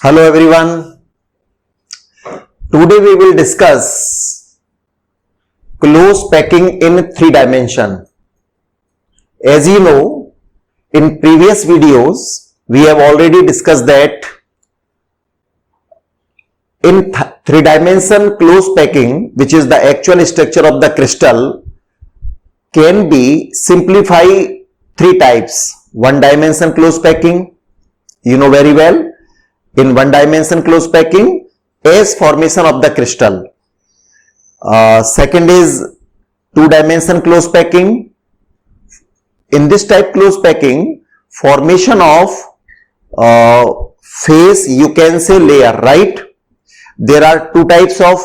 Hello everyone. Today we will discuss close packing in 3 dimension. As you know, in previous videos we have already discussed that in 3 dimension close packing, which is the actual structure of the crystal, can be simplified 3 types. 1 dimension close packing, you know very well. In 1 dimension close packing, as formation of the crystal. Second is 2 dimension close packing. In this type close packing, formation of phase, you can say layer, right? There are 2 types of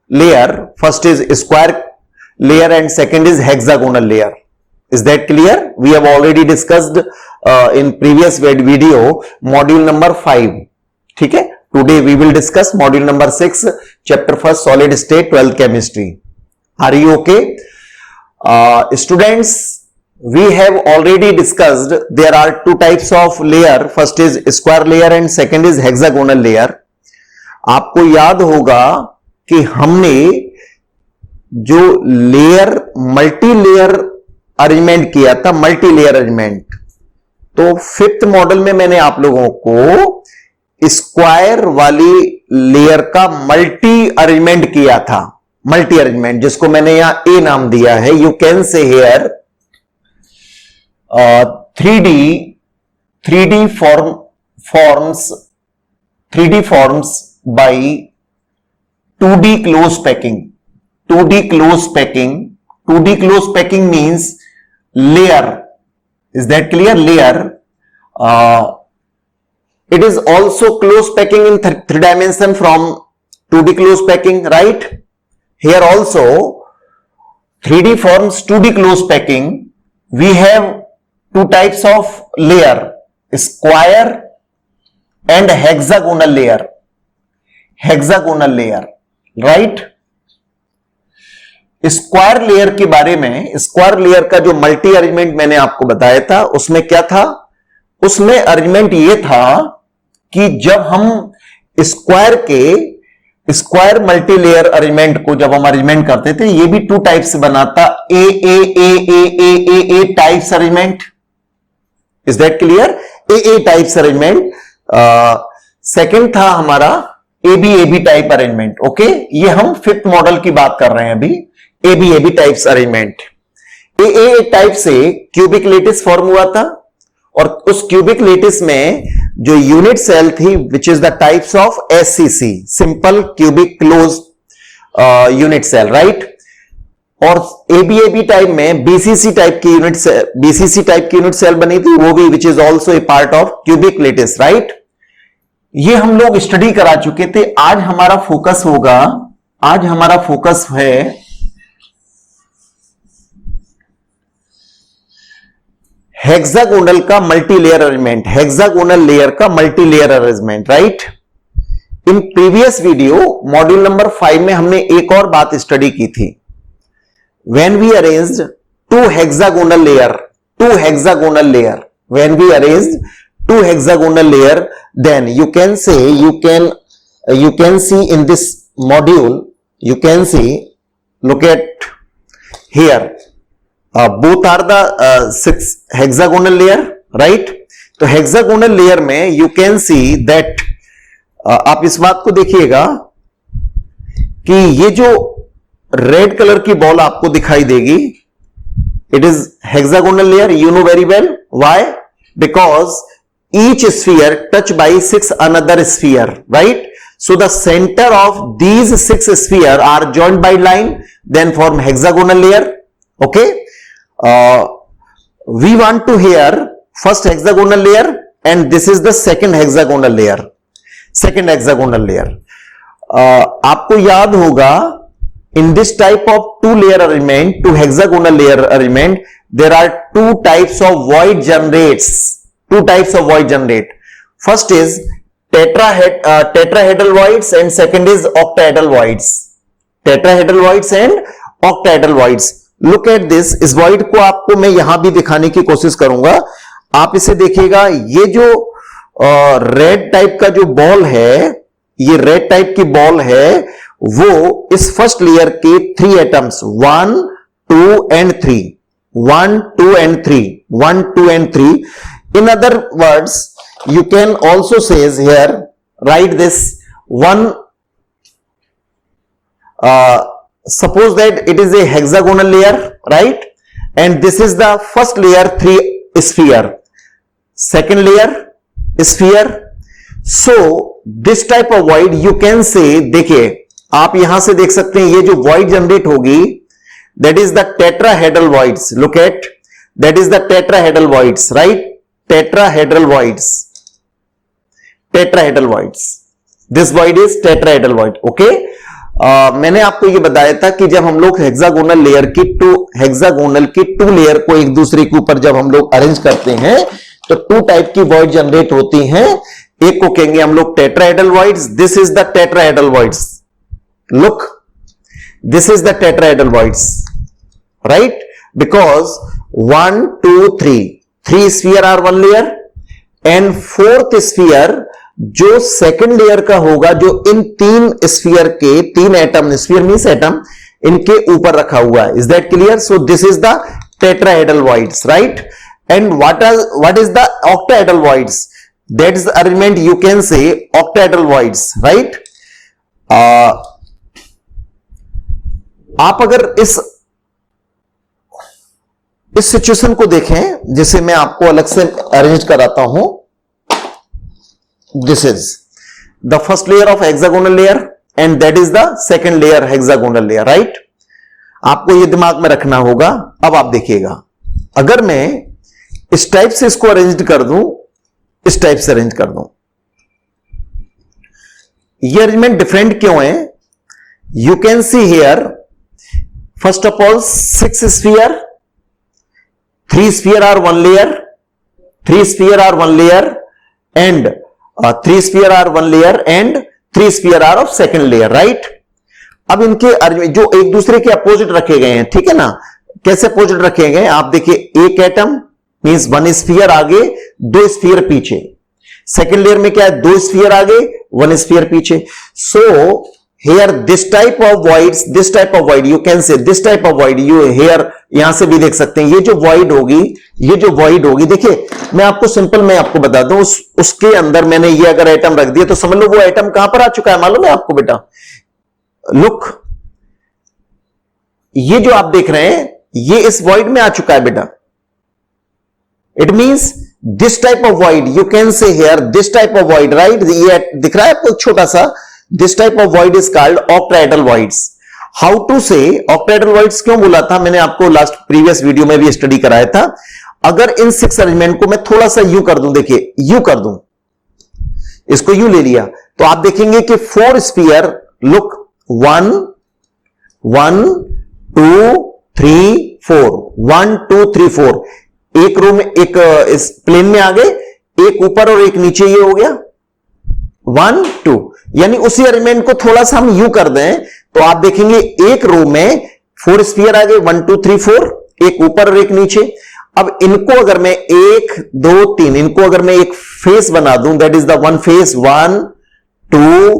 layer. First is square layer and second is hexagonal layer. Is that clear? We have already discussed in previous video, module number 5. ठीक है, today we will discuss module number 6 chapter 1 solid state 12th chemistry. Are you okay students? We have already discussed there are 2 types of layer. First is square layer and second is hexagonal layer. आपको याद होगा कि हमने जो layer multi layer arrangement किया था, multi layer arrangement, तो 5th model में मैंने आप लोगों को स्क्वायर वाली लेयर का मल्टी अरेंजमेंट किया था. मल्टी अरेंजमेंट जिसको मैंने यहां ए नाम दिया है. You can say here 3D forms by 2D close packing. 2D close packing means layer. Is that clear? Layer. It is also close packing in 3 dimension from 2D close packing, right? Here also 3D forms 2D close packing. We have 2 types of layer, square and hexagonal layer. Hexagonal layer, right? Square layer के बारे में, square layer का जो multi arrangement मैंने आपको बताया था, उसमें क्या था? उसमें अरेंजमेंट ये था कि जब हम स्क्वायर मल्टी लेयर अरेंजमेंट को जब हम अरेंजमेंट करते थे, ये भी 2 टाइप से बना था. A types arrangement. Is that clear? A types arrangement. Second था हमारा एबी टाइप अरेंजमेंट. ओके, ये हम 5th मॉडल की बात कर रहे हैं अभी. AB types arrangement. A type से क्यूबिक लेटिस फॉर्म हुआ था और उस क्यूबिक लेटिस में जो यूनिट सेल थी, which is the types of SCC, simple cubic close unit cell, right? और एबी टाइप में बीसीसी टाइप की यूनिट सेल बनी थी, वो भी, which is also a part of cubic lattice, right? ये हम लोग स्टडी करा चुके थे. आज हमारा फोकस है हेक्सागोनल का multi layer arrangement. Hexagonal layer का multi layer arrangement, right? In previous video module number 5 में हमने एक और बात स्टडी की थी. When we arranged 2 hexagonal layer, then you can see in this module, you can see, look at here, both are the 6 hexagonal layer, right? तो hexagonal layer में you can see that आप इस बात को देखिएगा कि ये जो रेड कलर की बॉल आपको दिखाई देगी, it is hexagonal layer. You know very well why? Because each sphere touched by 6 another sphere, right? So the center of these 6 sphere are joined by line, then form hexagonal layer. Okay? We want to hear first hexagonal layer and this is the second hexagonal layer. आपको याद होगा in this type of 2 layer arrangement, 2 hexagonal layer arrangement, there are 2 types of void generates. First is tetrahedral voids and second is octahedral voids. Look at this. इस void को आपको मैं यहां भी दिखाने की कोशिश करूंगा. आप इसे देखिएगा, ये जो रेड टाइप का जो बॉल है, ये रेड टाइप की बॉल है, वो इस फर्स्ट लेयर के 3 atoms 1, 2 and 3, 1, 2 and 3, 1, 2 and 3. In other words, you can also say here, write this one. Suppose that it is a hexagonal layer, right? And this is the first layer, 3 sphere. Second layer, sphere. So this type of void you can say, देखिए आप यहां से देख सकते हैं, ये जो void generate होगी, that is the tetrahedral voids. Look at, that is the tetrahedral voids, right? Tetrahedral voids. Tetrahedral voids. This void is tetrahedral void. Okay? मैंने आपको ये बताया था कि जब हम लोग हेक्सागोनल की टू लेयर को एक दूसरे के ऊपर जब हम लोग अरेंज करते हैं तो 2 टाइप की वॉइड जनरेट होती हैं. एक को कहेंगे हम लोग tetrahedral voids. This is the tetrahedral voids. Look, this is the tetrahedral voids, right? Because 1, 2, 3 sphere are 1 layer and 4th sphere जो सेकंड लेयर का होगा, जो इन 3 स्फीयर के 3 एटम, स्फीयर मींस एटम, इनके ऊपर रखा हुआ है. Is that clear? So this is the tetrahedral voids, right? And what is the octahedral voids? That is the arrangement you can से ऑक्टाहेड्रल वॉइड्स, राइट? आप अगर इस सिचुएशन को देखें, जिसे मैं आपको अलग से अरेंज कराता हूं. This is the first layer of hexagonal layer and that is the second layer hexagonal layer, right? आपको ये दिमाग में रखना होगा. अब आप देखिएगा, अगर मैं इस टाइप से इसको अरेंज कर दूं, इस टाइप से अरेंज कर दूं, ये अरेंजमेंट डिफरेंट क्यों है? You can see here, first of all 6 sphere, 3 sphere are 1 layer, 3 sphere are 1 layer and 3 sphere are 1 layer and 3 sphere are of second layer, right? अब इनके जो एक दूसरे के अपोजिट रखे गए हैं, ठीक है ना? कैसे अपोजिट रखे गए? आप देखिए, एक एटम मींस 1 स्फीयर आगे, 2 स्फीयर पीछे. सेकंड लेयर में क्या है? 2 स्फीयर आगे, 1 स्फीयर पीछे. So here this type of voids, this type of void, you can से this type of void, you here, यहां से भी देख सकते हैं, ये जो वॉइड होगी, ये जो वॉइड होगी, देखिए मैं आपको सिंपल, मैं आपको बता दूं, उसके अंदर मैंने ये अगर एटम रख दिया तो समझ लो वो एटम कहां पर आ चुका है, मालूम है आपको बेटा? लुक, ये जो आप देख रहे हैं, ये इस वॉइड में आ चुका है बेटा. It means this type of void, you can say here this type of void, right? ये दिख रहा है आपको छोटा सा, this type of void is called octahedral voids. How to say octahedral voids क्यों बोला था? मैंने आपको लास्ट प्रीवियस वीडियो में भी स्टडी कराया था. अगर इन 6 अरेंजमेंट को मैं थोड़ा सा यू कर दूं, देखिए यू कर दूं, इसको यू ले लिया, तो आप देखेंगे कि 4 स्फीयर, लुक, 1, 1, 2, 3, 4, 1, 2, 3, 4, एक रो में, एक इस प्लेन में आ गए, एक ऊपर और एक नीचे, ये हो गया 1, 2. यानी उसी अरेंजमेंट को थोड़ा सा हम यू कर दें तो आप देखेंगे एक रो में 4 स्फीयर आ गए, 1, 2, 3, 4, एक ऊपर और एक नीचे. अब इनको अगर मैं 1, 2, 3, इनको अगर मैं एक फेस बना दूं, that is the 1 face, 1, 2,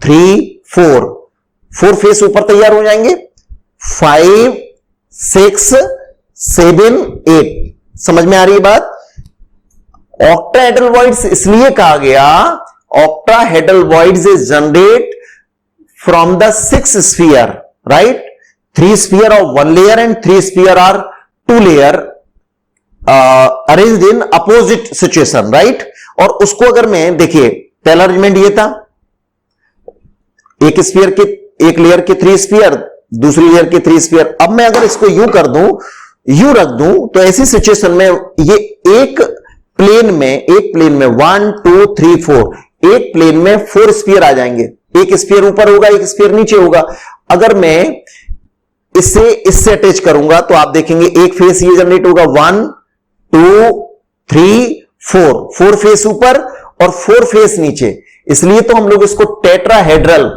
3, 4 face ऊपर तैयार हो जाएंगे. 5, 6, 7, 8. समझ में आ रही है बात? ऑक्टाहेड्रल वॉइड्स इसलिए कहा गया, octahedral voids is generate from the 6 sphere, right? 3 sphere of 1 layer and 3 sphere are 2 layer arranged in opposite situation, right? और उसको अगर मैं देखिए, पहला अरेंजमेंट ये था, एक स्फीयर के, एक लेयर के 3 स्फीयर, दूसरी लेयर के 3 स्फीयर. अब मैं अगर इसको यू कर दूं, यू रख दूं, तो ऐसी सिचुएशन में ये एक प्लेन में 1, 2, 3, 4, एक प्लेन में 4 स्फीयर आ जाएंगे. एक स्फीयर ऊपर होगा, एक स्फीयर नीचे होगा. अगर मैं इससे अटैच करूंगा तो आप देखेंगे एक फेस ये जनरेट होगा, 1, 2, 3, 4 फेस ऊपर और 4 फेस नीचे. इसलिए तो हम लोग इसको टेट्राहेड्रल,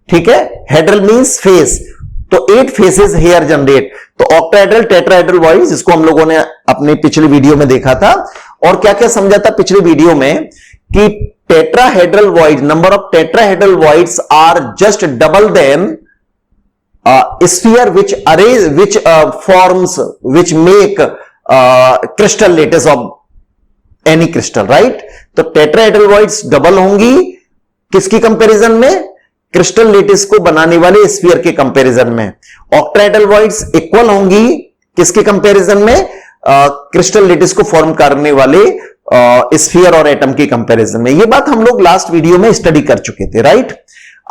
ठीक है, हेड्रल मींस फेस, तो 8 फेसेस हेयर जनरेट. तो ऑक्टाहेड्रल, टेट्राहेड्रल वॉइड्स, जिसको हम लोगों ने अपने पिछले वीडियो में देखा था, और क्या क्या समझा था पिछले वीडियो में कि tetrahedral void, number of tetrahedral voids are just double then sphere which arrays which forms which make crystal lattice of any crystal, right? तो टेट्राहेड्रल वॉइड्स डबल होंगी किसकी कंपैरिजन में? क्रिस्टल लेटिस को बनाने वाले स्फीयर के कंपैरिजन में। Octahedral voids equal होंगी किसके कंपैरिजन में? क्रिस्टल लेटिस को फॉर्म करने वाले स्फीयर और एटम के कंपैरिजन में। ये बात हम लोग लास्ट वीडियो में स्टडी कर चुके थे, राइट?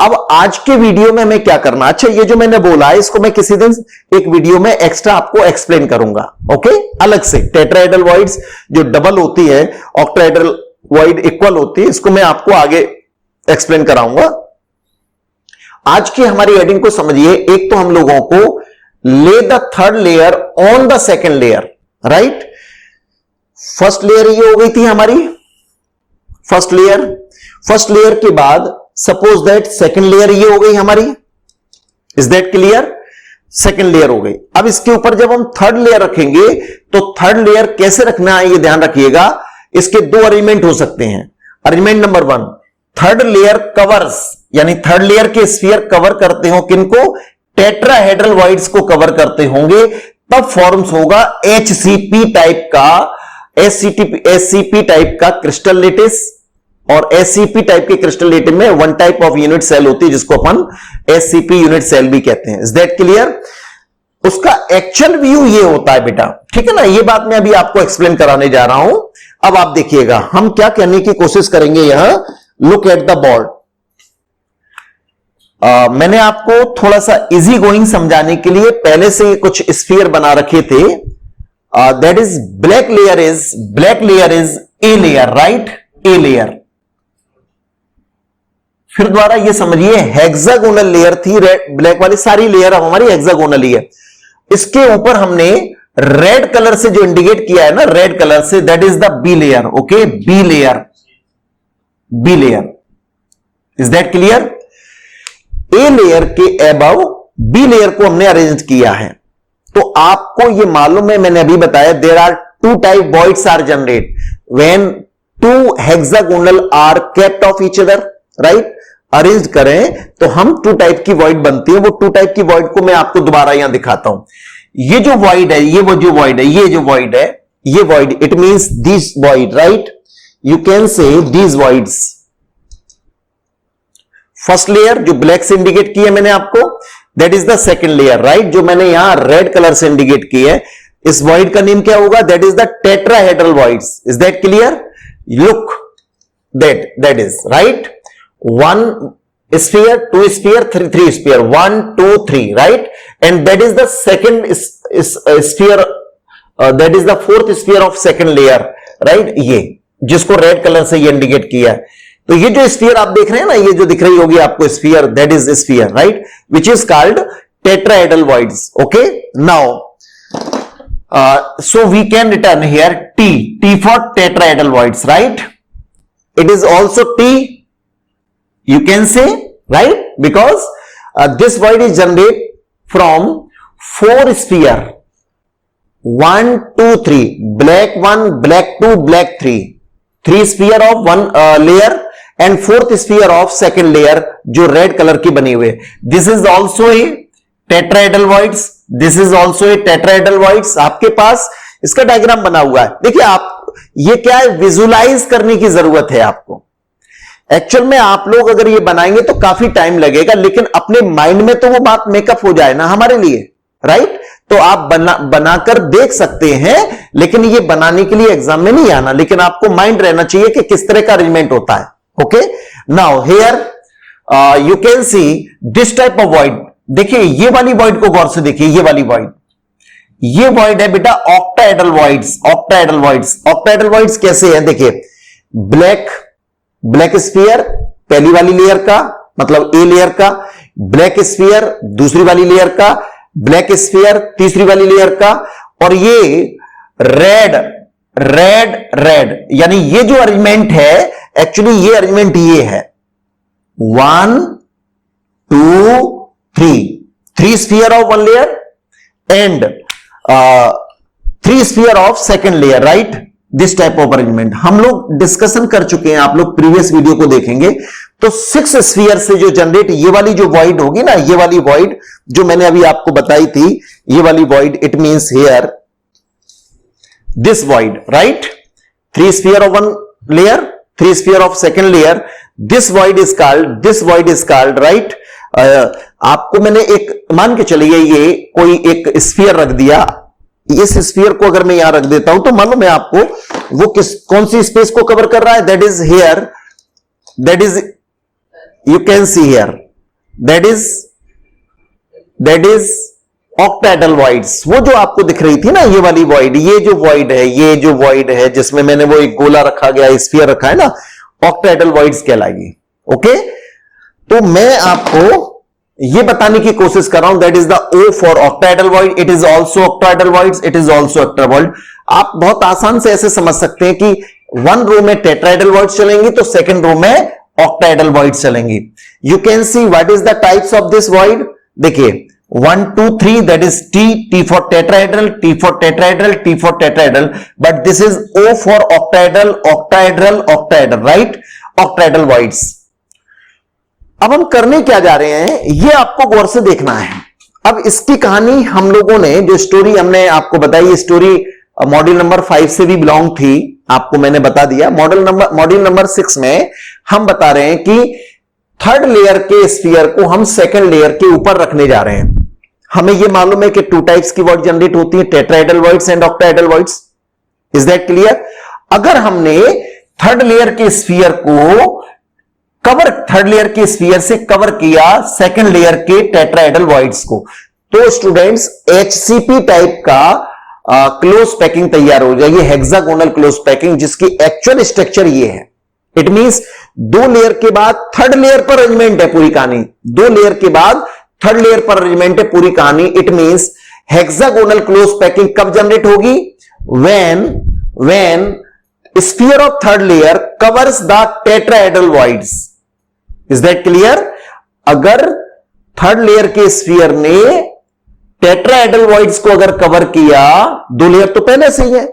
अब आज के वीडियो में मैं क्या करना, अच्छा ये जो मैंने बोला है इसको मैं किसी दिन एक वीडियो में एक्स्ट्रा आपको एक्सप्लेन करूंगा, ओके? अलग से टेट्राहेड्रल वॉइड्स जो डबल होती है, ऑक्टाहेड्रल वॉइड इक्वल होती है, इसको मैं आपको आगे एक्सप्लेन कराऊंगा। आज की हमारी हेडिंग को समझिए। एक तो हम लोगों को ले the third layer on the second layer, right? First layer ये हो गई थी हमारी फर्स्ट लेयर के बाद सपोज दैट सेकेंड लेयर ये हो गई हमारी। Is that clear? Second layer हो गई। अब इसके ऊपर जब हम थर्ड लेयर रखेंगे तो थर्ड लेयर कैसे रखना है ये ध्यान रखिएगा। इसके दो अरेंजमेंट हो सकते हैं। Arrangement number 1, third layer covers, यानी थर्ड लेयर के स्फीयर कवर करते हो किनको? टेट्राहेड्रल वॉइड्स को कवर करते होंगे, तब फॉर्म्स होगा HCP टाइप का, SCP टाइप का क्रिस्टल लेटिस। और SCP टाइप के क्रिस्टल लेटिस में one type of unit cell होती है जिसको अपन SCP यूनिट सेल भी कहते हैं। Is that clear? उसका एक्चुअल व्यू ये होता है बेटा, ठीक है ना? ये बात मैं अभी आपको एक्सप्लेन कराने जा रहा हूं। अब आप देखिएगा हम क्या कहने की कोशिश करेंगे यहां। Look at the board. मैंने आपको थोड़ा सा इजी गोइंग समझाने के लिए पहले से कुछ स्फीयर बना रखे थे। That is black layer is a layer, right? A layer. फिर द्वारा ये समझिए हेक्सागोनल लेयर थी, रेड ब्लैक वाली सारी लेयर अब हमारी हेक्सागोनल ही है। इसके ऊपर हमने रेड कलर से जो इंडिकेट किया है ना, रेड कलर से, that is the B layer, okay? B layer. Is that clear? A layer के अबव बी लेयर को हमने अरेंज किया है। तो आपको ये मालूम है, मैंने अभी बताया, there are two type voids are generate when two hexagonal are kept of each other, right? Arrange करें तो हम टू टाइप की वॉइड बनती है। वो टू टाइप की वॉइड को मैं आपको दोबारा यहां दिखाता हूं। ये जो वॉइड है, ये जो void, it means this void, right? You can से दीज वॉइड्स। फर्स्ट लेयर जो ब्लैक से इंडिकेट की है मैंने आपको, that is the second layer, right? जो मैंने यहां रेड कलर से इंडिकेट की है, इस वॉइड का नेम क्या होगा? That is the tetrahedral voids. Is that clear? Look, that is right. 1 sphere, 2 sphere, 3 sphere, 1, 2, 3, right? And that is the second sphere, that is the fourth sphere of second layer, right? ये जिसको red colour से ये indicate किया है। तो ये जो sphere आप देख रहे हैं ना, ये जो दिख रही होगी आपको sphere, that is sphere, right? Which is called tetrahedral voids, okay? Now so we can return here T for tetrahedral voids, right? It is also T, you can say, right? Because this void is generated from 4 sphere, 1, 2, 3, black 1, black 2, black 3, 3 sphere of one layer and 4th sphere of second layer जो red color की बनी हुई है। This is also a tetrahedral voids, this is also a tetrahedral voids। आपके पास इसका diagram बना हुआ है। देखिए आप, ये क्या है, विजुलाइज करने की जरूरत है आपको। एक्चुअल में आप लोग अगर ये बनाएंगे तो काफी टाइम लगेगा, लेकिन अपने माइंड में तो वो बात मेकअप हो जाए ना हमारे लिए, राइट? तो आप बनाकर देख सकते हैं, लेकिन ये बनाने के लिए एग्जाम में नहीं आना, लेकिन आपको माइंड रहना चाहिए कि किस तरह का अरेंजमेंट होता है, okay? Now here you can see this type of void. देखिए ये वाली वॉइड को गौर से देखिए, ये वाली वॉइड, ये वॉइड है बेटा ऑक्टाहेड्रल वॉइड्स। ऑक्टाहेड्रल वॉइड्स कैसे है? देखिए ब्लैक स्फीयर पहली वाली लेयर का, मतलब ए लेयर का, ब्लैक स्फीयर दूसरी वाली लेयर का, ब्लैक स्फीयर तीसरी वाली लेयर का, और ये रेड, यानी ये जो अरेंजमेंट है, एक्चुअली ये अरेंजमेंट ये है 1, 2, 3 sphere of one layer and 3 sphere of second layer, right? This type of arrangement हम लोग डिस्कशन कर चुके हैं, आप लोग प्रीवियस वीडियो को देखेंगे तो 6 स्फीयर से जो जनरेट ये वाली जो वॉइड होगी ना, ये वाली वॉइड जो मैंने अभी आपको बताई थी, ये वाली void, it means here this void, right? 3 sphere of one layer, 3 sphere of second layer, this void is called, right? आपको मैंने एक मान के चलिए ये कोई एक स्फीयर रख दिया, इस स्फीयर को अगर मैं यहां रख देता हूं तो मालूम है आपको वो कौन सी स्पेस को कवर कर रहा है? That is here, that is, you can see here, that is octahedral voids. वो जो आपको दिख रही थी ना ये वाली वॉइड, ये जो वॉइड है जिसमें मैंने वो एक गोला रखा गया, स्फीयर रखा है ना, ऑक्टाहेड्रल वॉइड्स कहलाएगी। ओके, तो मैं आपको ये बताने की कोशिश कर रहा हूं, that is the O for octahedral void, it is also octahedral voids, it is also octahedral void. आप बहुत आसान से ऐसे समझ सकते हैं कि 1 रो में टेट्राहेड्रल वॉइड्स चलेंगी तो सेकंड रो में ऑक्टाहेड्रल वॉइड्स चलेंगी। You can see what is the types of this void. देखिए 1 2 3, that is T for tetrahedral, T for tetrahedral, T for tetrahedral, but this is O for octahedral, right? Octahedral voids. अब हम करने क्या जा रहे हैं ये आपको गौर से देखना है। अब इसकी कहानी हम लोगों ने जो स्टोरी हमने आपको बताई, ये स्टोरी मॉड्यूल नंबर 5 से भी बिलोंग थी, आपको मैंने बता दिया। मॉड्यूल नंबर 6 में हम बता रहे हैं कि थर्ड लेयर के स्फीयर को हम सेकंड लेयर के ऊपर रखने जा रहे हैं। हमें यह मालूम है कि 2 टाइप्स की वॉइड जनरेट होती है, tetrahedral voids and octahedral voids. Is that clear? अगर हमने थर्ड लेयर के स्फीयर को थर्ड लेयर के स्फीयर से कवर किया सेकंड लेयर के टेट्राहेड्रल वॉइड्स को, तो स्टूडेंट्स HCP टाइप का क्लोज पैकिंग तैयार हो जाएगी, हेक्सागोनल क्लोज पैकिंग, जिसकी एक्चुअल स्ट्रक्चर ये है। इट मींस 2 लेयर के बाद थर्ड लेयर पर अरेंजमेंट है पूरी कहानी, 2 लेयर के बाद थर्ड लेयर पर अरेंजमेंट है पूरी कहानी। It means hexagonal close packing कब जनरेट होगी? when sphere of third layer covers the tetrahedral voids. Is that clear? अगर थर्ड लेयर के स्फीयर ने टेट्राहेड्रल वॉइड्स को अगर कवर किया, 2 लेयर तो पहले से ही है,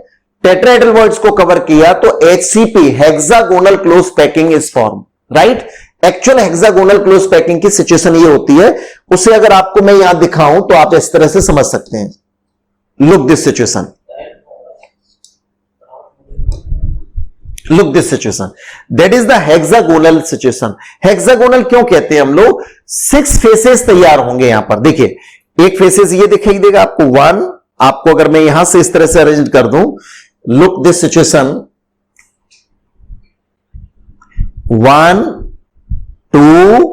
टेट्राहेड्रल वॉइड्स को कवर किया तो HCP hexagonal close packing is form, right? Actual hexagonal close packing की सिचुएशन ये होती है, उसे अगर आपको मैं यहां दिखाऊं तो आप इस तरह से समझ सकते हैं। Look this situation, look this situation, that is the hexagonal situation। Hexagonal क्यों कहते हैं हम लोग? 6 फेसेस तैयार होंगे यहां पर। देखिए एक फेसेस ये दिखाई देगा आपको 1, आपको अगर मैं यहां से इस तरह से अरेंज कर दूं, लुक दिस सिचुएशन, 1 2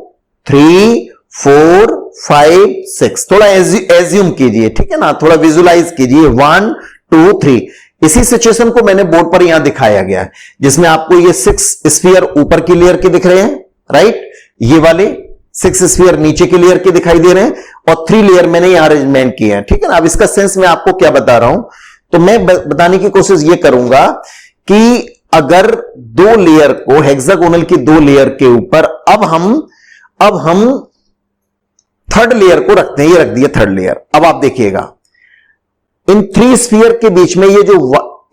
3 4 5 6, थोड़ा एज्यूम कीजिए, ठीक है ना, थोड़ा विजुलाइज कीजिए। 1 2 3, इसी सिचुएशन को मैंने बोर्ड पर यहां दिखाया गया है, जिसमें आपको ये 6 स्फीयर ऊपर की लेयर के दिख रहे हैं, राइट? ये वाले 6 स्फीयर नीचे के लेयर के दिखाई दे रहे हैं और 3 लेयर मैंने यहां अरेंजमेंट किया है, ठीक है ना। अब इसका सेंस मैं आपको क्या बता रहा हूं, तो मैं बताने की कोशिश ये करूंगा कि अगर 2 लेयर को, हेक्सागोनल की 2 लेयर के ऊपर अब हम थर्ड लेयर को रखते हैं, ये रख दिया थर्ड लेयर। अब आप देखिएगा इन 3 स्फीयर के बीच में ये जो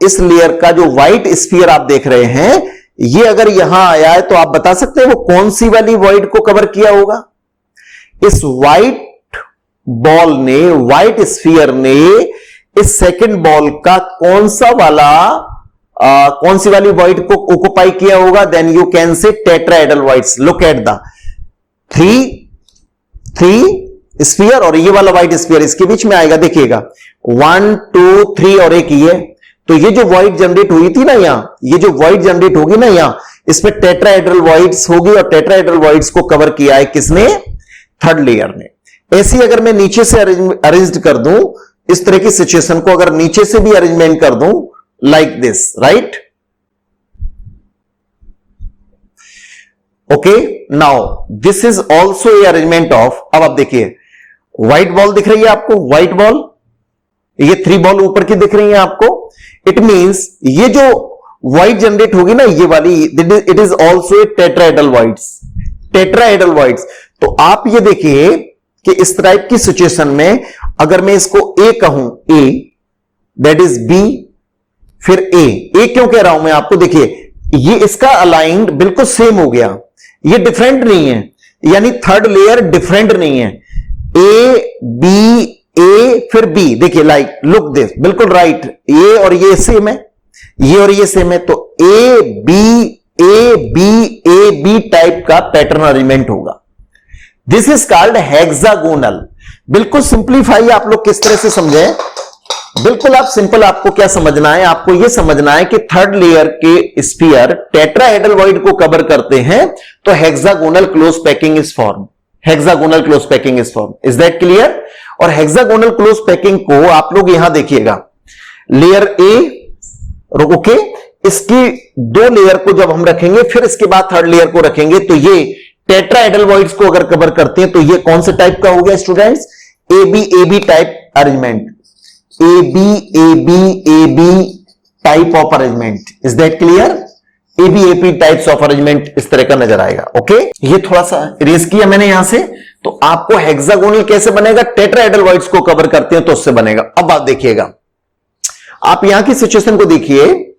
इस लेयर का जो व्हाइट स्फीयर आप देख रहे हैं, ये अगर यहां आया है तो आप बता सकते हैं वो कौन सी वाली वॉइड को कवर किया होगा? इस व्हाइट बॉल ने, व्हाइट स्फीयर ने इस सेकंड बॉल का कौन सी वाली वॉइड को ऑक्युपाई किया होगा? Then you can say tetrahedral voids. Look at the 3 sphere और ये वाला व्हाइट स्फीयर इसके बीच में आएगा, देखिएगा 1 2 3 और एक ये, तो ये जो वॉइड जनरेट हुई थी ना यहां, ये जो वॉइड जनरेट होगी ना यहां, इसमें टेट्राहेड्रल वॉइड्स होगी और टेट्राहेड्रल वॉइड्स को कवर किया है किसने? थर्ड लेयर ने। ऐसी अगर मैं नीचे से अरेंज कर दूं, इस तरह की सिचुएशन को अगर नीचे से भी अरेंजमेंट कर दूं like this, right? Okay, now this is also A arrangement of, अब आप देखिए व्हाइट बॉल दिख रही है आपको, व्हाइट बॉल, ये 3 बॉल ऊपर की दिख रही है आपको। इट मींस ये जो व्हाइट जनरेट होगी ना ये वाली, it is also A tetrahedral voids, tetrahedral voids. तो आप ये देखिए कि इस टाइप की सिचुएशन में अगर मैं इसको ए कहूं, ए दैट इज बी, फिर ए क्यों कह रहा हूं मैं आपको, देखिए ये इसका अलाइंड बिल्कुल सेम हो गया, ये डिफरेंट नहीं है, यानी थर्ड लेयर डिफरेंट नहीं है। ए बी ए फिर बी, देखिए लाइक लुक दिस, बिल्कुल राइट, ये और ये सेम है, ये और ये सेम है, तो ए बी टाइप का पैटर्न अरेंजमेंट होगा। This is called hexagonal. बिल्कुल सिंप्लीफाई आप लोग किस तरह से समझें, बिल्कुल आप सिंपल, आपको क्या समझना है, आपको यह समझना है कि थर्ड लेयर के स्फीयर टेट्राहेड्रल को कवर करते हैं तो hexagonal close packing is form, hexagonal close packing is form. Is that clear? और हेक्सागोनल क्लोज पैकिंग को आप लोग यहां देखिएगा, लेयर ए, ओके, इसकी दो लेयर को जब हम रखेंगे फिर इसके बाद थर्ड लेयर को रखेंगे तो ये टेट्राहेड्रल को अगर कवर करते हैं तो ये कौन से टाइप का हो गया students? A B type arrangement, A B type of arrangement. Is that clear? A B types of arrangement इस तरह का नजर आएगा। ओके, ये थोड़ा सा इरेज किया मैंने यहां से, तो आपको हेक्सागोनल कैसे बनेगा? टेट्राहेड्रल को कवर करते हैं तो उससे बनेगा। अब आप देखिएगा, आप यहां की सिचुएशन को देखिए,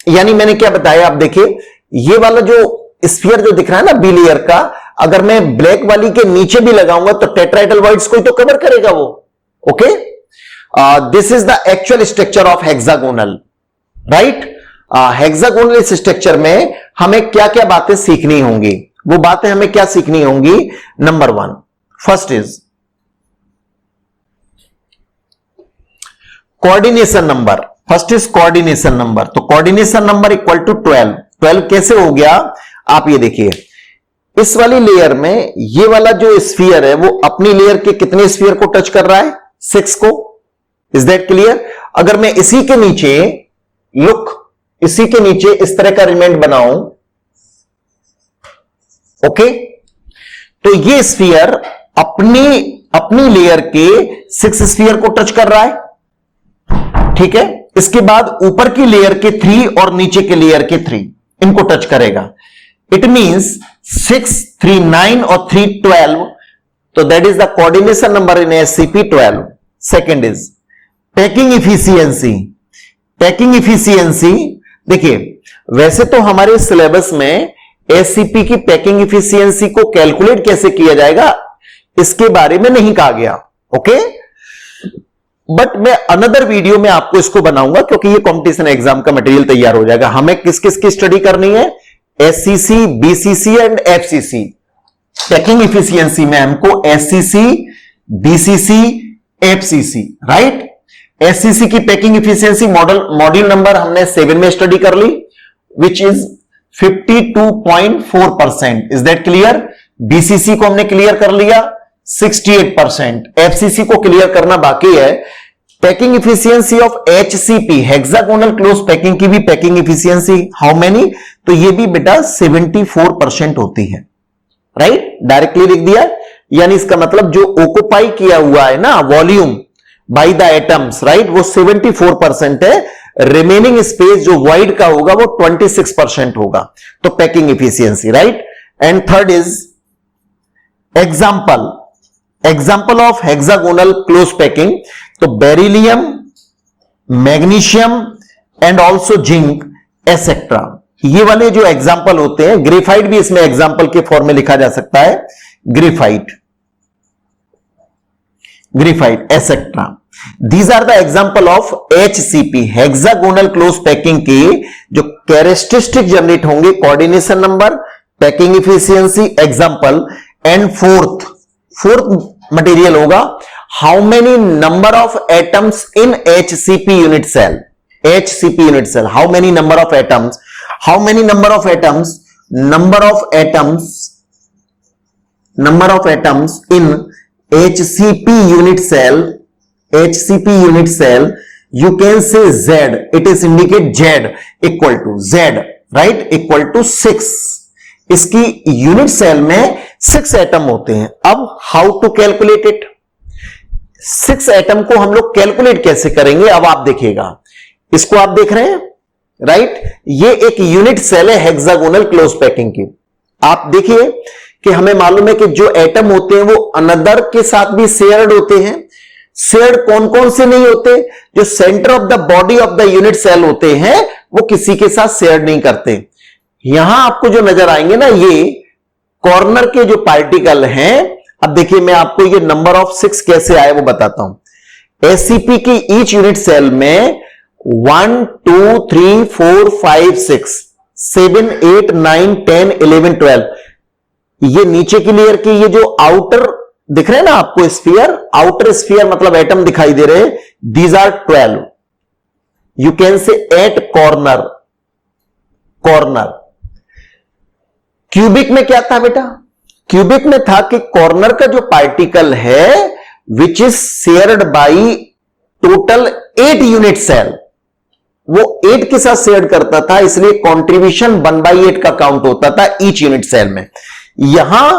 यानी मैंने क्या बताया, आप देखिए ये वाला जो स्फीयर जो दिख रहा है ना बी लेयर का, अगर मैं ब्लैक वाली के नीचे भी लगाऊंगा तो टेट्राहेड्रल को ही तो कवर करेगा वो। Okay, this is the actual structure of hexagonal, right? Hexagonal इस स्ट्रक्चर में हमें क्या क्या बातें सीखनी होंगी, वो बातें हमें क्या सीखनी होंगी? Number 1, first is coordination number. First is coordination number, तो कोऑर्डिनेशन नंबर इक्वल टू 12। 12 कैसे हो गया? आप ये देखिए, इस वाली लेयर में ये वाला जो स्फीयर है वो अपनी लेयर के कितने स्फीयर को टच कर रहा है? 6 को। Is that clear? अगर मैं इसी के नीचे, लुक, इसी के नीचे इस तरह का अरेंजमेंट बनाऊं, ओके, तो ये स्फीयर अपनी लेयर के 6 स्फीयर को टच कर रहा है, ठीक है। इसके बाद ऊपर की लेयर के 3 और नीचे के लेयर के 3 इनको टच करेगा। इट मींस 6, 3, 9 और 3, 12, तो that is the coordination number in SCP 12। Second is packing efficiency. Packing efficiency, देखिए वैसे तो हमारे सिलेबस में एससीपी की पैकिंग इफिशियंसी को कैलकुलेट कैसे किया जाएगा इसके बारे में नहीं कहा गया, ओके, बट मैं अनदर वीडियो में आपको इसको बनाऊंगा क्योंकि ये कॉम्पिटिशन एग्जाम का मटेरियल तैयार हो जाएगा। हमें किस किस की स्टडी करनी है? SCC, BCC and FCC. Packing efficiency में हमको SCC, BCC, FCC, right. SCC की पैकिंग इफिशियंसी मॉड्यूल नंबर हमने 7 में स्टडी कर ली, which is 52.4%। Is that clear? BCC को हमने क्लियर कर लिया 68%। एफसीसी को क्लियर करना बाकी है। Packing efficiency of HCP, hexagonal close packing की भी पैकिंग इफिशियंसी हाउ मेनी? तो ये भी बेटा 74% होती है, राइट। डायरेक्टली लिख दिया, यानी इसका मतलब जो ऑक्युपाई किया हुआ है ना volume by the atoms, right, वो 74% है। रिमेनिंग स्पेस जो वाइड का होगा वो 26% होगा। तो packing efficiency, right. And third is example of hexagonal close packing, तो beryllium, magnesium and also zinc etcetera, ये वाले जो एग्जाम्पल होते हैं। ग्रेफाइट भी इसमें एग्जाम्पल के फॉर्म में लिखा जा सकता है, graphite etcetera. These are the example of HCP, hexagonal close packing के जो कैरेक्टरिस्टिक जनरेट होंगे, coordination number, packing efficiency, example. And fourth material होगा how many number of atoms in HCP unit cell. HCP unit cell, how many number of atoms, number of atoms in HCP unit cell, you can say Z, it is indicate Z equal to Z, right, equal to 6। इसकी unit cell में 6 atom होते हैं। अब how to calculate it? 6 atom को हम लोग calculate कैसे करेंगे? अब आप देखिएगा, इसको आप देख रहे हैं, राइट, ये एक यूनिट सेल है हेक्सागोनल क्लोज पैकिंग की। आप देखिए कि हमें मालूम है कि जो एटम होते हैं वो अनदर के साथ भी शेयर्ड होते हैं, शेयर्ड कौन कौन से नहीं होते? जो centre of the body of the unit cell होते हैं वो किसी के साथ शेयर नहीं करते। यहां आपको जो नजर आएंगे ना, ये कॉर्नर के जो पार्टिकल हैं, अब देखिए मैं आपको ये नंबर ऑफ 6 कैसे आए वो बताता हूं। एससीपी की ईच यूनिट सेल में 1 2 3 4 5 6 7 8 9 10 11 12, ये नीचे की लेयर की ये जो आउटर दिख रहे हैं ना आपको स्फीयर, आउटर स्फीयर मतलब एटम दिखाई दे रहे हैं, these are 12। You can say at corner. Corner cubic में क्या था बेटा? क्यूबिक में था कि कॉर्नर का जो पार्टिकल है which is shared by total 8 unit cell, वो 8 के साथ शेयर करता था, इसलिए कंट्रीब्यूशन 1/8 का काउंट होता था ईच यूनिट सेल में। यहां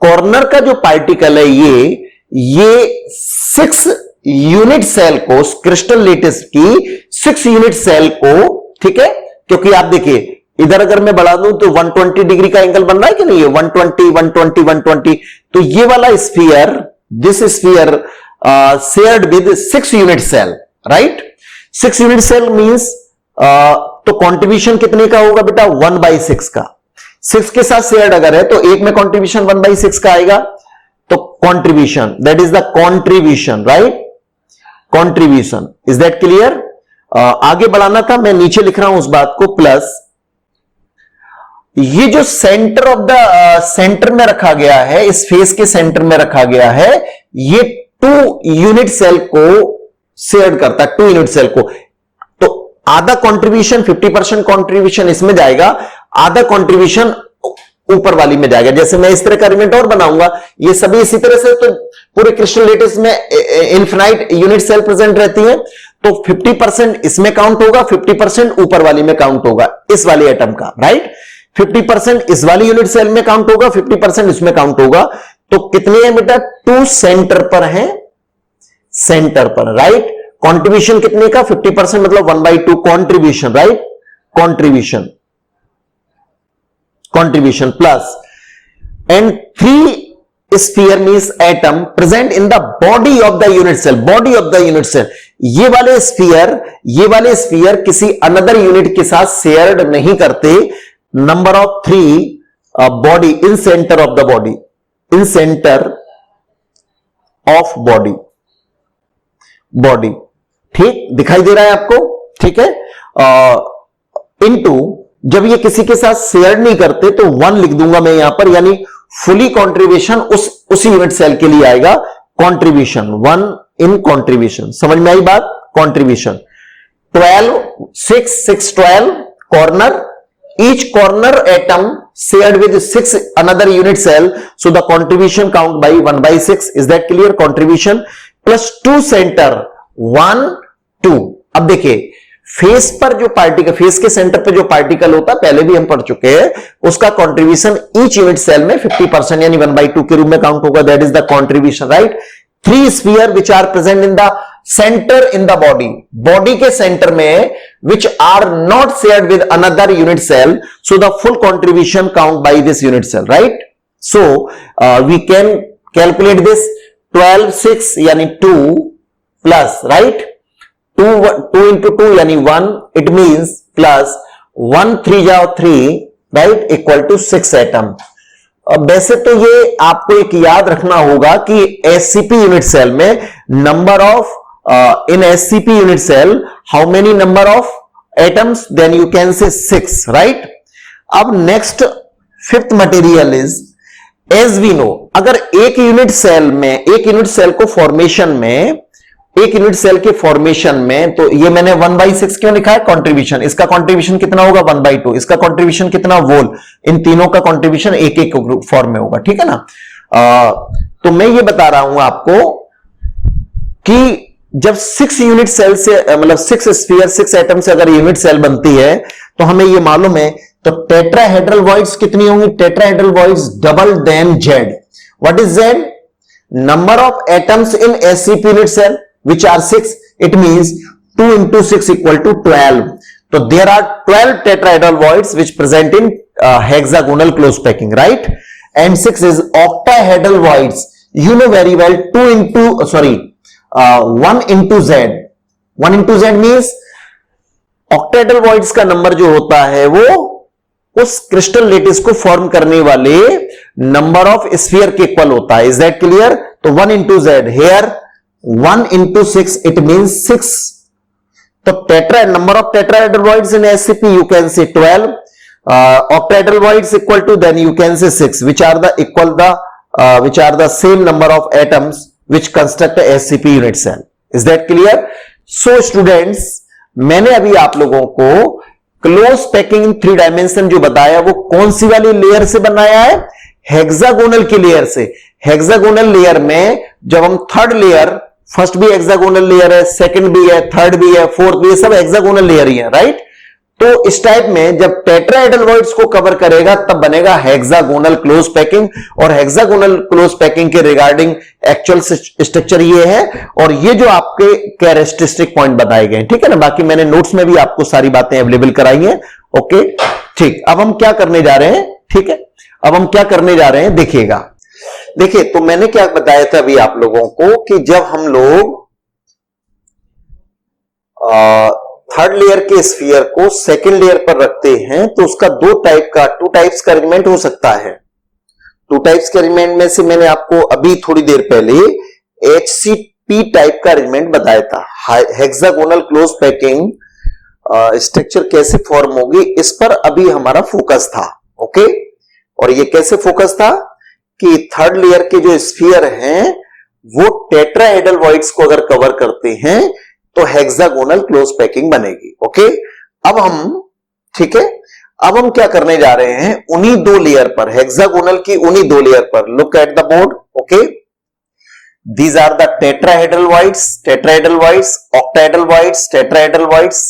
कॉर्नर का जो पार्टिकल है ये 6 यूनिट सेल को, क्रिस्टल लेटिस की 6 यूनिट सेल को, ठीक है, क्योंकि आप देखिए इधर अगर मैं बढ़ा दूं तो 120 डिग्री का एंगल बन रहा है कि नहीं है, 120 120 120, तो ये वाला sphere, this sphere shared with 6 unit cell, right. 6 unit cell means तो कंट्रीब्यूशन कितने का होगा बेटा? 1/6 का। 6 के साथ शेयर्ड अगर है तो एक में कंट्रीब्यूशन 1/6 का आएगा, तो contribution, that is the contribution, right, contribution. Is that clear? आगे बढ़ाना था, मैं नीचे लिख रहा हूं उस बात को, प्लस ये जो सेंटर ऑफ द सेंटर में रखा गया है, इस फेस के सेंटर में रखा गया है, ये 2 यूनिट सेल को शेयर करता है, 2 यूनिट सेल को। तो आधा कंट्रीब्यूशन, 50% कंट्रीब्यूशन इसमें जाएगा, आधा कंट्रीब्यूशन ऊपर वाली में जाएगा। जैसे मैं इस तरह का एलिमेंट और बनाऊंगा, ये सभी इसी तरह से, तो पूरे क्रिस्टल लेटिस में इनफिनाइट यूनिट सेल प्रेजेंट रहती है, तो 50% इसमें काउंट होगा, 50% ऊपर वाली में काउंट होगा, इस वाले एटम का, राइट। 50% इस वाली यूनिट सेल में काउंट होगा, 50% इसमें काउंट होगा। तो कितने हैं बेटा? 2 सेंटर पर हैं, सेंटर पर, राइट। कंट्रीब्यूशन कितने का? 50% मतलब 1/2 contribution, right, contribution, contribution plus, and 3 sphere means atom present in the body of the unit cell, body of the unit cell. ये वाले स्फीयर किसी अनदर यूनिट के साथ शेयर्ड नहीं करते। Number of 3 body in centre of the body, in centre of body, body, ठीक दिखाई दे रहा है आपको, ठीक है। इनटू, जब ये किसी के साथ शेयर नहीं करते तो 1 लिख दूंगा मैं यहां पर, यानी फुली कंट्रीब्यूशन उसी यूनिट सेल के लिए आएगा, कंट्रीब्यूशन 1 इन कंट्रीब्यूशन। समझ में आई बात? Contribution 12, 6 6 12 corner, each corner atom shared with 6 another unit cell, so the contribution count by 1/6. is that clear? contribution plus 2 center 1 2। अब देखिए फेस पर जो पार्टिकल, फेस के सेंटर पे जो पार्टिकल होता है, पहले भी हम पढ़ चुके हैं, उसका कंट्रीब्यूशन ईच यूनिट सेल में 50% यानी 1/2 के रूप में काउंट होगा, that is the contribution, right. 3 sphere which are present in the centre in the body, body के सेंटर में, which are not shared with another unit cell, so the full contribution count by this unit cell, right? So we can calculate this 12 6 यानी 2 plus, right, 2 into 2 यानी 1, it means plus 1 3 जाओ 3, right, equal to 6 atom। वैसे तो ये आपको एक याद रखना होगा कि एससीपी यूनिट सेल में number of in SCP unit cell, how many number of atoms? Then you can say 6, right? अब next 5th material is, as we know, अगर एक यूनिट सेल में, एक यूनिट सेल को फॉर्मेशन में, एक unit cell के फॉर्मेशन में, तो ये मैंने 1/6 क्यों लिखा है? कंट्रीब्यूशन, इसका कंट्रीब्यूशन कितना होगा? 1/2, इसका कंट्रीब्यूशन कितना? वोल, इन तीनों का कंट्रीब्यूशन एक एक फॉर्म में होगा, ठीक है ना। तो मैं ये बता रहा हूं आपको कि जब 6 यूनिट सेल से, मतलब 6 स्फीयर 6 एटम से अगर यूनिट सेल बनती है, तो हमें ये मालूम है, तो टेट्राहेड्रल वॉइड्स कितनी होंगी? Tetrahedral voids double then Z. What is Z? Number of atoms in SCP unit cell which are 6, it means 2 into 6 equal to 12। तो there are 12 tetrahedral voids which present in hexagonal close packing, right? And 6 is octahedral voids. You know very well 2 into 1 into z means octahedral voids का number जो होता है वो उस crystal lettuce को form करने वाले नंबर ऑफ स्फीयर के इक्वल होता है. Is that clear? तो 1 into z here 1 into 6 it means 6. तो tetra number of tetrahedral voids in SCP you can say 12. Octahedral voids equal to, then you can say 6, which are the same number of atoms which construct a SCP unit cell. Is that clear? So students, मैंने अभी आप लोगों को close packing in 3 dimension जो बताया वो कौन सी वाली लेयर से बनाया है? हेक्सागोनल की लेयर से. हेक्सागोनल लेयर में जब हम थर्ड लेयर, फर्स्ट भी हेक्सागोनल लेयर है, सेकंड भी है, थर्ड भी है, फोर्थ भी है, सब हेक्सागोनल लेयर ही है, राइट? तो इस टाइप में जब टेट्राहेड्रल वॉइड्स को कवर करेगा तब बनेगा हेक्सागोनल क्लोज पैकिंग. और हेक्सागोनल क्लोज पैकिंग के रिगार्डिंग एक्चुअल स्ट्रक्चर ये है और ये जो आपके कैरेक्टरिस्टिक पॉइंट बताए गए, ठीक है ना? बाकी मैंने नोट्स में भी आपको सारी बातें अवेलेबल कराई हैं. ओके, ठीक. अब हम क्या करने जा रहे हैं? ठीक है, अब हम क्या करने जा रहे हैं देखिएगा. देखिए, तो मैंने क्या बताया था अभी आप लोगों को कि जब हम लोग थर्ड लेयर के स्फीयर को सेकंड लेयर पर रखते हैं तो उसका टू टाइप्स का अरेंजमेंट हो सकता है. 2 टाइप्स के अरेंजमेंट में से मैंने आपको अभी थोड़ी देर पहले HCP टाइप का अरेंजमेंट बताया था. हेक्सागोनल क्लोज पैकिंग स्ट्रक्चर कैसे फॉर्म होगी इस पर अभी हमारा फोकस था. ओके, और ये कैसे फोकस था कि थर्ड लेयर के जो स्फीयर हैं वो टेट्राहेड्रल वॉइड्स को अगर कवर करते हैं तो हेक्सागोनल क्लोज पैकिंग बनेगी. ओके, अब हम, ठीक है, अब हम क्या करने जा रहे हैं उन्हीं 2 लेयर पर, हेक्सागोनल की उन्हीं 2 लेयर पर. Look at the board. Okay, these are the tetrahedral voids, octahedral voids, tetrahedral voids.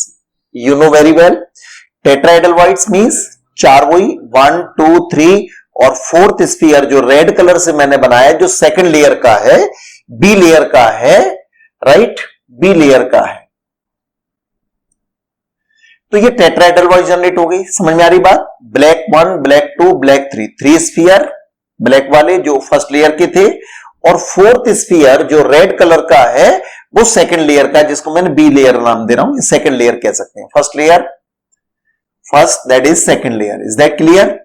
You know very well. Tetrahedral voids means 4 वही 1 2 3 और फोर्थ स्फीयर जो रेड कलर से मैंने बनाया जो सेकंड लेयर का है, बी लेयर का है, राइट? बी लेयर का है. तो ये टेट्राहेड्रल वॉइड जनरेट हो गई. समझ में आ रही बात? Black 1, black 2, black 3 sphere black वाले जो फर्स्ट लेयर के थे और फोर्थ स्फीयर जो रेड कलर का है वो सेकंड लेयर का, जिसको मैंने बी लेयर नाम दे रहा हूं. सेकंड लेयर कह सकते हैं. First layer, first, that is second layer. Is that clear?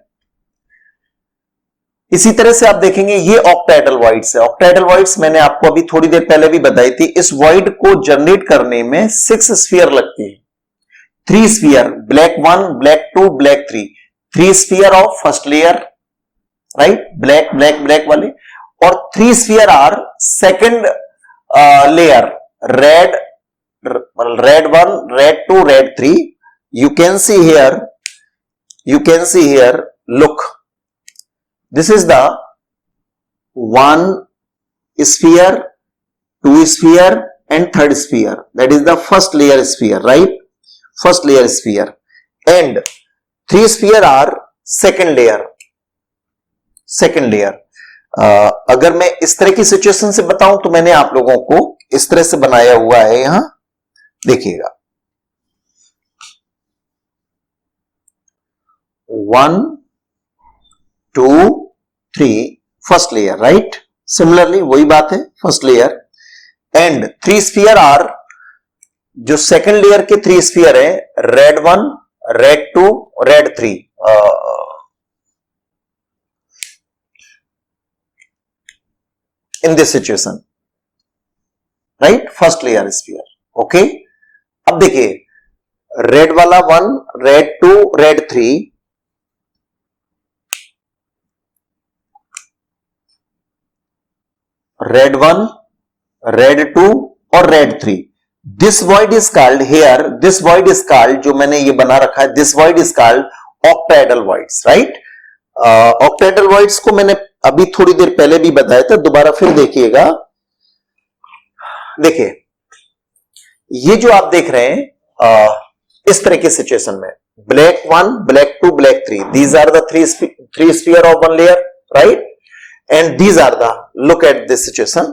इसी तरह से आप देखेंगे ये ऑक्टाहेड्रल वॉइड्स है. ऑक्टाहेड्रल वॉइड्स मैंने आपको अभी थोड़ी देर पहले भी बताई थी. इस वॉइड को जनरेट करने में 6 स्फीयर लगती है. 3 sphere, black 1, black 2, black 3 sphere of first layer, right? Black black black वाले. और 3 sphere are second layer, red 1, red 2, red 3. You can see here, look. This is the 1 sphere, 2 sphere and 3rd sphere. That is the first layer sphere, right? First layer sphere. And 3 sphere are second layer. अगर मैं इस तरह की situation से बताऊं तो मैंने आप लोगों को इस तरह से बनाया हुआ है. यहां देखिएगा, 1 2 3 फर्स्ट लेयर, राइट? सिमिलरली वही बात है, first layer. And 3 sphere are, जो सेकंड लेयर के 3 स्फीयर है, red 1, red 2, red 3. In this situation, right? First layer sphere. Okay, अब देखिए रेड वाला 1, रेड 2, रेड 3, रेड 1, रेड 2 और red 3. This void is called here, this void is called, जो मैंने ये बना रखा है, this void is called octahedral voids, right? Octahedral voids को मैंने अभी थोड़ी देर पहले भी बताया था, दोबारा फिर देखिएगा. देखिए ये जो आप देख रहे हैं इस तरह की सिचुएशन में, black 1, black 2, black 3, these are the 3 sphere of 1 layer, right? And these are the, look at this situation,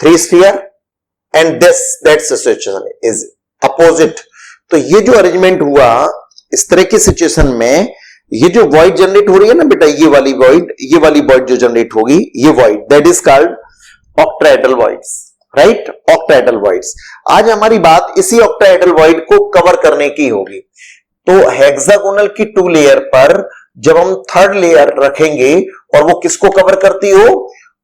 3 sphere and that situation is opposite. तो ये जो अरेंजमेंट हुआ इस तरह की सिचुएशन में, ये जो वॉइड जनरेट हो रही है ना बेटा, ये वाली वॉइड जो जनरेट होगी, ये void, that is called octahedral voids. Right, octahedral voids. आज हमारी बात इसी ऑक्टाहेड्रल वॉइड को कवर करने की होगी। तो हेक्सागोनल की 2 लेयर पर जब हम थर्ड लेयर रखेंगे और वो किसको कवर करती हो,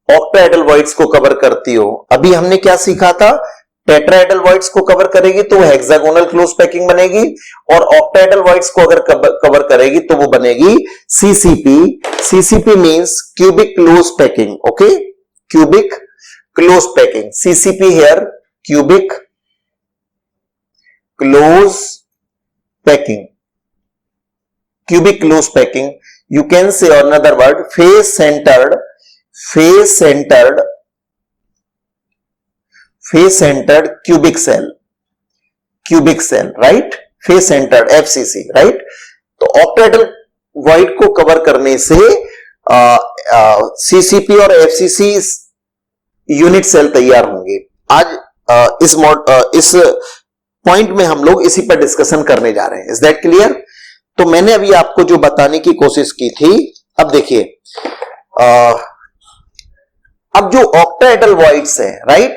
ऑक्टाहेड्रल वॉइड्स को कवर करती हो। अभी हमने क्या सीखा था, टेट्राहेड्रल वॉइड्स को कवर करेगी तो हेक्सागोनल क्लोज पैकिंग बनेगी, और ऑक्टाहेड्रल वॉइड्स को अगर कवर करेगी तो वो बनेगी CCP. CCP means cubic close packing, okay, cubic close packing, CCP here, cubic close packing, cubic close packing. You can say another word, face centered cubic cell, right, face centered FCC, right। तो octahedral void को cover करने से CCP और FCC unit cell तैयार होंगे। आज इस point में हम लोग इसी पर डिस्कशन करने जा रहे हैं। Is that clear. तो मैंने अभी आपको जो बताने की कोशिश की थी, अब देखिए, अब जो ऑक्टाहेड्रल वॉइड्स है, राइट,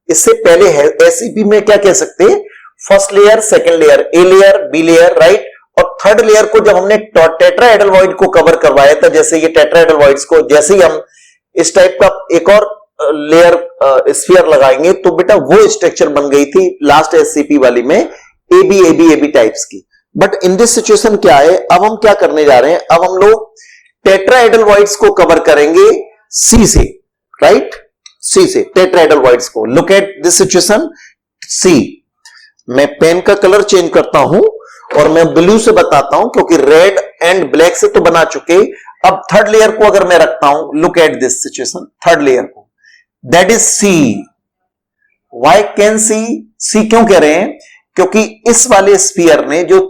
इससे पहले है एससीपी में क्या कह सकते हैं, first layer, second layer, A layer, B layer, right, और थर्ड लेयर को जब हमने टेट्राहेड्रल वॉइड को कवर करवाया था, जैसे ये टेट्राहेड्रल वॉइड्स को जैसे ही हम इस टाइप का एक और लेयर स्फीयर लगाएंगे तो बेटा वो स्ट्रक्चर बन गई थी लास्ट एससीपी वाली में एबी टाइप्स की। बट इन दिस सिचुएशन क्या है, अब हम क्या करने जा रहे हैं, अब हम लोग टेट्राहेड्रल वॉइड्स को कवर करेंगे सी से, राइट, सी से टेट्राहेड्रल वॉइड्स को। लुक एट दिस सिचुएशन, सी। मैं पेन का कलर चेंज करता हूं और मैं ब्लू से बताता हूं क्योंकि रेड एंड ब्लैक से तो बना चुके। अब थर्ड लेयर को अगर मैं रखता हूं, look at this situation, third layer को, that is C. Why can C क्यों कह रहे हैं, क्योंकि इस वाले स्फीयर ने जो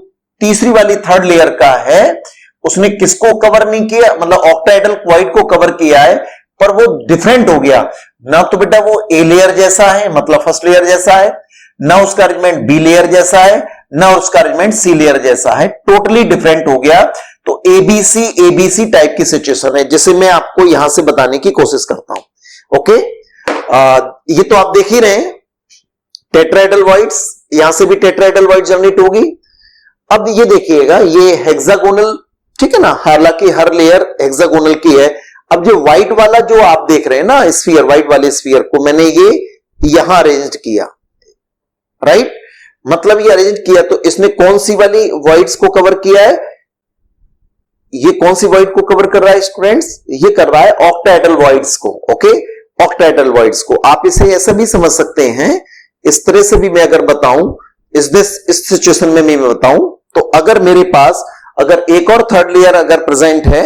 तीसरी वाली थर्ड लेयर का है उसने किसको कवर नहीं किया, मतलब ऑक्टाहेड्रल वॉइड को कवर किया है, पर वो डिफरेंट हो गया ना। तो बेटा वो ए लेयर जैसा है, मतलब फर्स्ट लेयर जैसा है, ना उसका अरेंजमेंट बी लेयर जैसा है, ना उसका अरेंजमेंट सी लेयर जैसा है, टोटली डिफरेंट हो गया। तो एबीसी टाइप की सिचुएशन है, जिसे मैं आपको यहां से बताने की कोशिश करता हूं। ओके, ये तो आप देख ही रहे हैं टेट्राहेड्रल वॉइड्स, यहां से भी टेट्राहेड्रल वॉइड जनरेट होगी। अब ये देखिएगा, ये हेक्सागोनल, ठीक है ना, हालांकि हर लेयर हेक्सागोनल की है। अब जो व्हाइट वाला जो आप देख रहे हैं ना स्फीयर, व्हाइट वाले स्फीयर को मैंने ये यहां अरेंज किया, राइट, मतलब ये अरेंज किया तो इसने कौन सी वाली वॉइड्स को कवर किया है, ये कौन सी वॉइड को कवर कर रहा है स्टूडेंट्स, ये कर रहा है ऑक्टाहेड्रल वॉइड्स को। ओके, ऑक्टाहेड्रल वॉइड्स को आप इसे ऐसा भी समझ सकते हैं, इस तरह से भी मैं अगर बताऊं, इस सिचुएशन में मैं बताऊं तो अगर मेरे पास अगर एक और थर्ड लेयर अगर प्रेजेंट है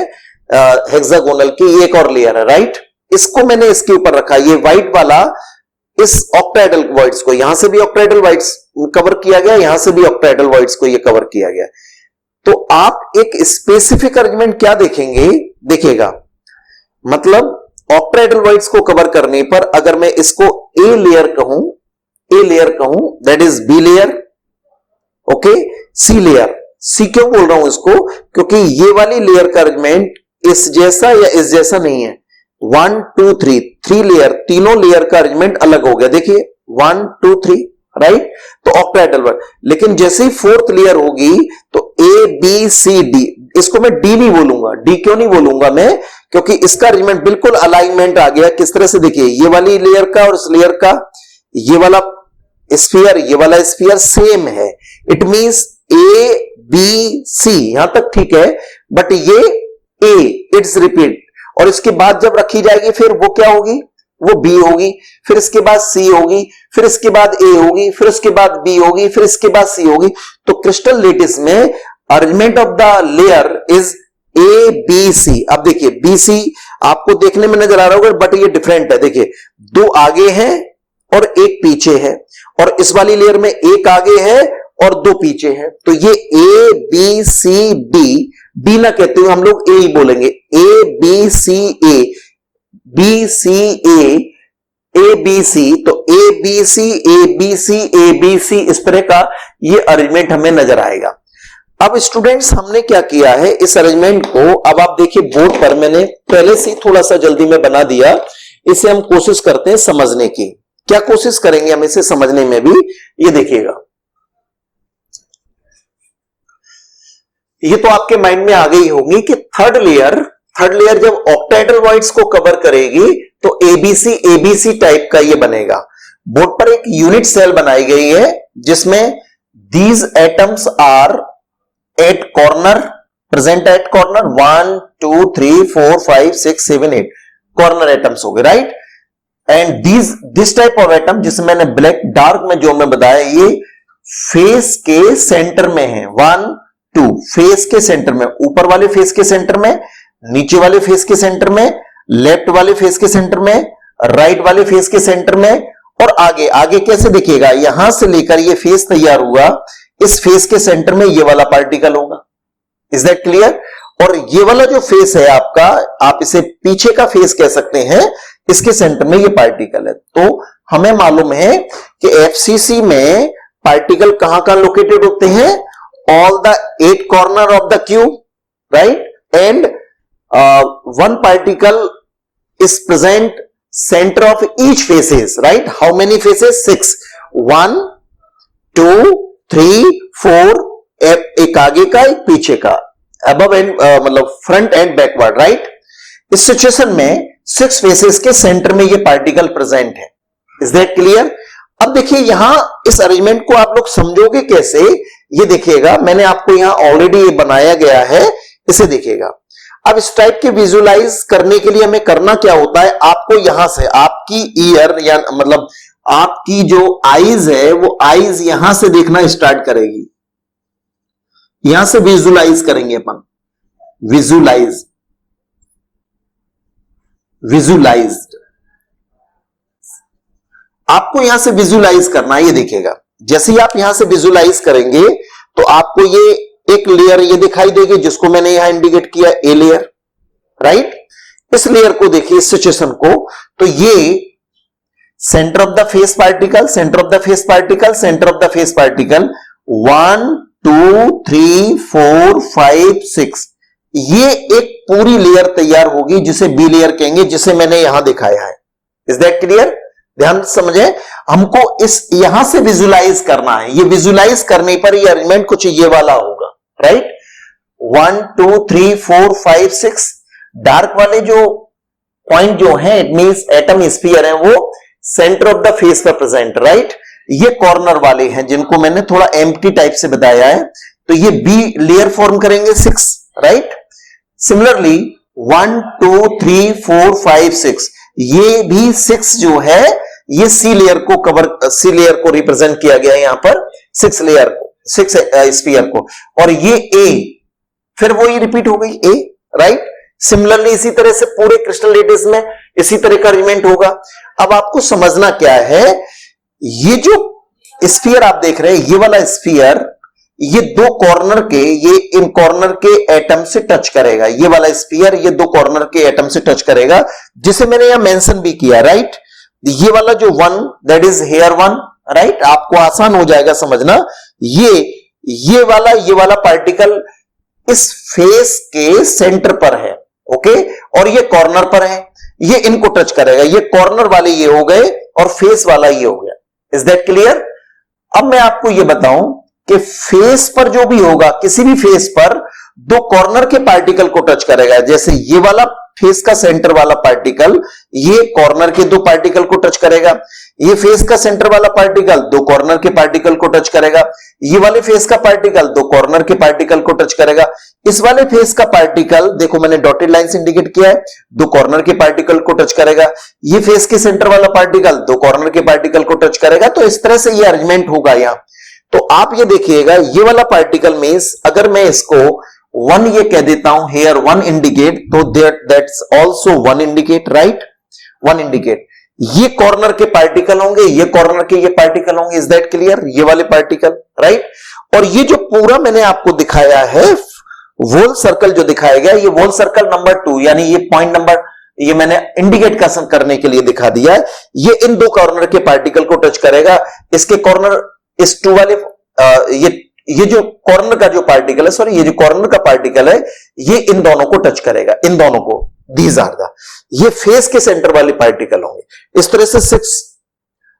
हेक्सागोनल की, एक और लेयर है, राइट, इसको मैंने इसके ऊपर रखा, ये व्हाइट वाला इस ऑक्टाहेड्रल वॉइड्स को, यहां से भी ऑक्टाहेड्रल वॉइड्स कवर किया गया, यहां से भी ऑक्टाहेड्रल वॉइड्स को ये कवर किया गया। तो आप एक स्पेसिफिक अरेंजमेंट क्या देखेंगे, देखिएगा, मतलब ऑक्टाहेड्रल वॉइड्स को कवर करने पर अगर मैं इसको ए लेयर कहूं, that is B layer, okay, C layer. C क्यों बोल रहा हूं इसको, क्योंकि ये वाली लेयर का अरेंजमेंट इस जैसा या इस जैसा नहीं है। 1 2 3 3 लेयर, तीनों लेयर का अरेंजमेंट अलग हो गया, देखिए 1 2 3, राइट, तो ऑक्टाहेड्रल वॉइड। लेकिन जैसे ही फोर्थ लेयर होगी तो ए बी सी डी, इसको मैं डी नहीं बोलूंगा। डी क्यों नहीं बोलूंगा मैं, क्योंकि इसका अरेंजमेंट बिल्कुल अलाइनमेंट आ गया। किस तरह से, देखिए ये वाली लेयर का और इस लेयर का, ये वाला स्फीयर, ये वाला स्फीयर सेम है। It means A B C, यहां तक ठीक है, बट ये ए, इट्स रिपीट, और इसके बाद जब रखी जाएगी फिर वो क्या होगी, वो बी होगी, फिर इसके बाद सी होगी, फिर इसके बाद ए होगी, फिर इसके बाद बी होगी, फिर इसके बाद सी होगी। तो क्रिस्टल लेटिस में arrangement of the layer is A B C. अब देखिए बी सी आपको देखने में नजर आ रहा होगा, बट ये डिफरेंट है। देखिए 2 आगे हैं और एक पीछे है, और इस वाली लेयर में एक आगे है और 2 पीछे है। तो ये A B C D, B ना कहते हुए हम लोग ए ही बोलेंगे, A B C A, B C A B C. तो A B C A B C A B C, इस तरह का ये अरेंजमेंट हमें नजर आएगा। अब स्टूडेंट्स हमने क्या किया है, इस अरेंजमेंट को अब आप देखिए बोर्ड पर मैंने पहले से थोड़ा सा जल्दी में बना दिया, इसे हम कोशिश करते हैं समझने की। क्या कोशिश करेंगे हम इसे समझने में भी, ये देखिएगा। ये तो आपके माइंड में आ गई होगी कि थर्ड लेयर जब ऑक्टाहेड्रल वॉइड्स को कवर करेगी तो एबीसी टाइप का ये बनेगा। बोर्ड पर एक यूनिट सेल बनाई गई है जिसमें these atoms are at corner, present at corner 1 2 3 4 5 6 7 8 corner atoms हो गए, right. And this type of atom, जिसे मैंने ब्लैक डार्क में जो मैं बताया, ये फेस के सेंटर में है। 1 2 फेस के सेंटर में, ऊपर वाले फेस के सेंटर में, नीचे वाले फेस के सेंटर में, लेफ्ट वाले फेस के सेंटर में, राइट वाले फेस के सेंटर में, और आगे आगे कैसे देखिएगा, यहां से लेकर ये फेस तैयार हुआ, इस फेस के सेंटर में ये वाला पार्टिकल होगा। Is that clear? और ये वाला जो फेस है आपका, आप इसे पीछे का फेस कह सकते हैं, इसके सेंटर में ये पार्टिकल है। तो हमें मालूम है कि एफसीसी में पार्टिकल कहां कहां लोकेटेड होते हैं, all the 8 corner of the cube, right. And one particle is present center of each faces, right? How many faces? 6. 1 2 3 4, एक आगे का एक पीछे का, above एंड मतलब फ्रंट एंड बैकवर्ड, राइट। इस सिचुएशन में 6 फेसेस के सेंटर में ये पार्टिकल प्रेजेंट है। Is that clear? अब देखिए यहां इस अरेंजमेंट को आप लोग समझोगे कैसे, ये देखिएगा, मैंने आपको यहां ऑलरेडी ये बनाया गया है, इसे देखिएगा। अब इस टाइप के विजुलाइज करने के लिए हमें करना क्या होता है, आपको यहां से आपकी ईयर या मतलब आपकी जो आईज है वो आईज यहां से देखना स्टार्ट करेगी, यहां से विजुलाइज करेंगे अपन। विजुलाइज्ड आपको यहां से विजुलाइज करना है। ये देखिएगा, जैसे ही आप यहां से विजुलाइज करेंगे तो आपको ये एक लेयर ये दिखाई देगी जिसको मैंने यहां इंडिकेट किया, ए लेयर, राइट। इस लेयर को देखिए, इस सिचुएशन को, तो ये centre of the face particle, centre of the face particle, centre of the face particle, 1 2 3 4 5 6, ये एक पूरी लेयर तैयार होगी जिसे बी लेयर कहेंगे, जिसे मैंने यहां दिखाया है। Is that clear? ध्यान समझे, हमको इस यहां से विजुलाइज करना है। ये विजुलाइज करने पर ये अरेंजमेंट कुछ ये वाला होगा, राइट। 1 2 3 4 5 6 डार्क वाले जो पॉइंट जो है, इट मींस एटम स्फीयर है, वो सेंटर ऑफ द फेस पर प्रेजेंट, राइट। ये कॉर्नर वाले हैं जिनको मैंने थोड़ा एम्प्टी टाइप से बताया है, तो ये बी लेयर फॉर्म करेंगे 6, राइट। सिमिलरली 1 2 3 4 5 6, ये भी 6 जो है ये सी लेयर को कवर, सी लेयर को रिप्रेजेंट किया गया है यहां पर, 6 लेयर को, 6 स्फीयर को, और ये ए, फिर वो ये रिपीट हो गई ए, राइट। सिमिलरली इसी तरह से पूरे क्रिस्टल लेटिस में इसी तरह का अरेंजमेंट होगा। अब आपको समझना क्या है, ये जो स्फीयर आप देख रहे हैं, ये वाला स्फीयर, ये दो कॉर्नर के, ये इन कॉर्नर के एटम से टच करेगा, ये वाला स्फीयर ये दो कॉर्नर के एटम से टच करेगा, जिसे मैंने यहां मेंशन भी किया, राइट। ये वाला जो 1, दैट इज हेयर 1, राइट। आपको आसान हो जाएगा समझना, ये वाला पार्टिकल इस फेस के सेंटर पर है, ओके, और ये कॉर्नर पर है, ये इनको टच करेगा, ये कॉर्नर वाले ये हो गए और फेस वाला ये हो गया। Is that clear? अब मैं आपको ये बताऊं कि फेस पर जो भी होगा, किसी भी फेस पर दो कॉर्नर के पार्टिकल को टच करेगा। जैसे ये वाला फेस का सेंटर वाला पार्टिकल ये कॉर्नर के दो पार्टिकल को टच करेगा, ये फेस का सेंटर वाला पार्टिकल दो कॉर्नर के पार्टिकल को टच करेगा, ये वाले फेस का पार्टिकल दो कॉर्नर के पार्टिकल को टच करेगा, इस वाले फेस का पार्टिकल देखो मैंने डॉटेड लाइन से इंडिकेट किया है, दो कॉर्नर के पार्टिकल को टच करेगा, ये फेस के सेंटर वाला पार्टिकल दो कॉर्नर के पार्टिकल को टच करेगा। तो इस तरह से ये अरेंजमेंट होगा यहां। तो आप ये देखिएगा, ये वाला पार्टिकल मींस अगर मैं इसको 1 ये कह देता हूं, हेयर 1 इंडिकेट, तो that's also 1 indicate, right, 1 indicate. ये कॉर्नर के पार्टिकल होंगे, ये कॉर्नर के ये पार्टिकल होंगे। Is that clear? ये वाले पार्टिकल, राइट। और ये जो पूरा मैंने आपको दिखाया है वोल सर्कल जो दिखाया गया, ये वोल सर्कल नंबर 2, यानी ये पॉइंट नंबर ये मैंने इंडिकेट करने के लिए दिखा दिया है। ये इन दो कॉर्नर के पार्टिकल को टच करेगा, इसके कॉर्नर इस 2 वाले ये जो कॉर्नर का जो पार्टिकल है, सॉरी ये जो कॉर्नर का पार्टिकल है, ये इन दोनों को टच करेगा, इन दोनों को, दीज आर द, ये फेस के सेंटर वाले पार्टिकल होंगे। इस तरह से 6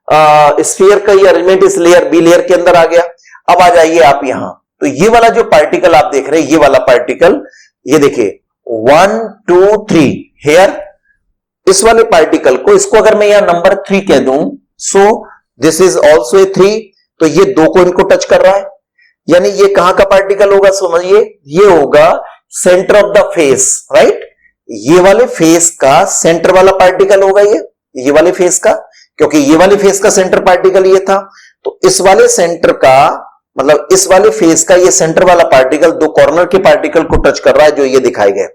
स्फीयर का ये अरेंजमेंट इस लेयर बी लेयर के अंदर आ गया। अब आ जाइए आप यहां, तो ये वाला जो पार्टिकल आप देख रहे हैं, ये वाला पार्टिकल, ये देखिए 1 2 3 हेयर, इस वाले पार्टिकल को, इसको अगर मैं यहां नंबर 3 कह दूं, सो दिस इज ऑल्सो ए 3, तो ये 2 को इनको टच कर रहा है, यानी ये कहां का पार्टिकल होगा समझिए, ये होगा centre of the face, right. ये वाले फेस का सेंटर वाला पार्टिकल होगा ये वाले फेस का, क्योंकि ये वाले फेस का सेंटर पार्टिकल ये था, तो इस वाले सेंटर का मतलब इस वाले फेस का ये सेंटर वाला पार्टिकल 2 कॉर्नर के पार्टिकल को टच कर रहा है जो ये दिखाए गए।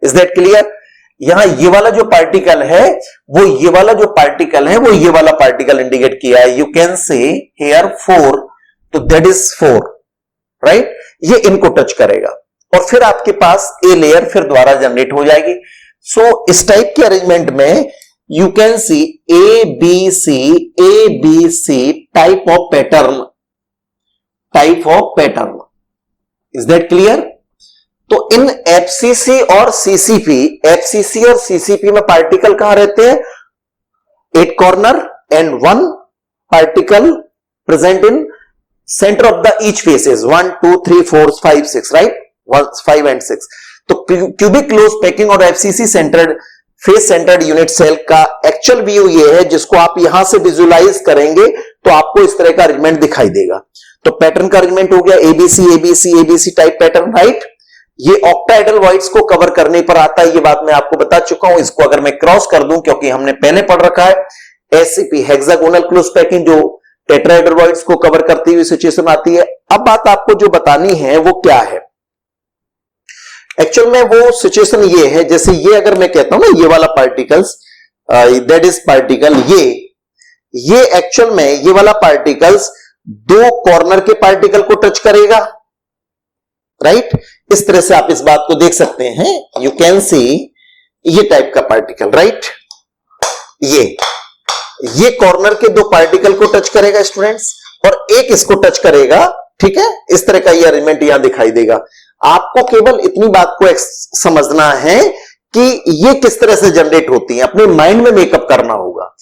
Is that clear? यहां ये वाला जो पार्टिकल है वो ये वाला जो पार्टिकल है वो ये वाला पार्टिकल इंडिकेट किया है। यू कैन से हेयर 4, तो दैट इज 4, राइट। ये इनको टच करेगा और फिर आपके पास ए लेयर फिर दोबारा जनरेट हो जाएगी। सो इस टाइप के अरेंजमेंट में you can see A B C type of pattern, is that clear? तो इन एफसीसी और सीसीपी में पार्टिकल कहां रहते हैं? 8 corner and 1 particle present in centre of the each faces, 1 2 3 4 5 6, right, 5 and 6। तो क्यूबिक क्लोज पैकिंग और FCC centred face centred unit cell का एक्चुअल व्यू ये है, जिसको आप यहां से विजुलाइज करेंगे तो आपको इस तरह का अरेंजमेंट दिखाई देगा। तो पैटर्न का अरेंजमेंट हो गया एबीसी टाइप पैटर्न, राइट। ये ऑक्टाहेड्रल वॉइड्स को कवर करने पर आता है, ये बात मैं आपको बता चुका हूं। इसको अगर मैं क्रॉस कर दूं, क्योंकि हमने पहले पढ़ रखा है, एससीपी हेक्सागोनल क्लोज पैकिंग जो टेट्राहेड्रल वॉइड्स को कवर करती हुई सिचुएशन आती है। अब बात आपको जो बतानी है वो क्या है, एक्चुअल में वो सिचुएशन ये है, जैसे ये अगर मैं कहता हूं ना ये वाला पार्टिकल्स, दैट इज पार्टिकल, ये एक्चुअल में ये वाला पार्टिकल्स 2 कॉर्नर के पार्टिकल को टच करेगा, राइट। इस तरह से आप इस बात को देख सकते हैं, यू कैन सी ये टाइप का पार्टिकल, राइट। ये कॉर्नर के 2 पार्टिकल को टच करेगा स्टूडेंट्स, और एक इसको टच करेगा, ठीक है। इस तरह का ये अरेंजमेंट यहां दिखाई देगा। आपको केवल इतनी बात को समझना है कि ये किस तरह से जनरेट होती है, अपने माइंड में मेकअप करना होगा।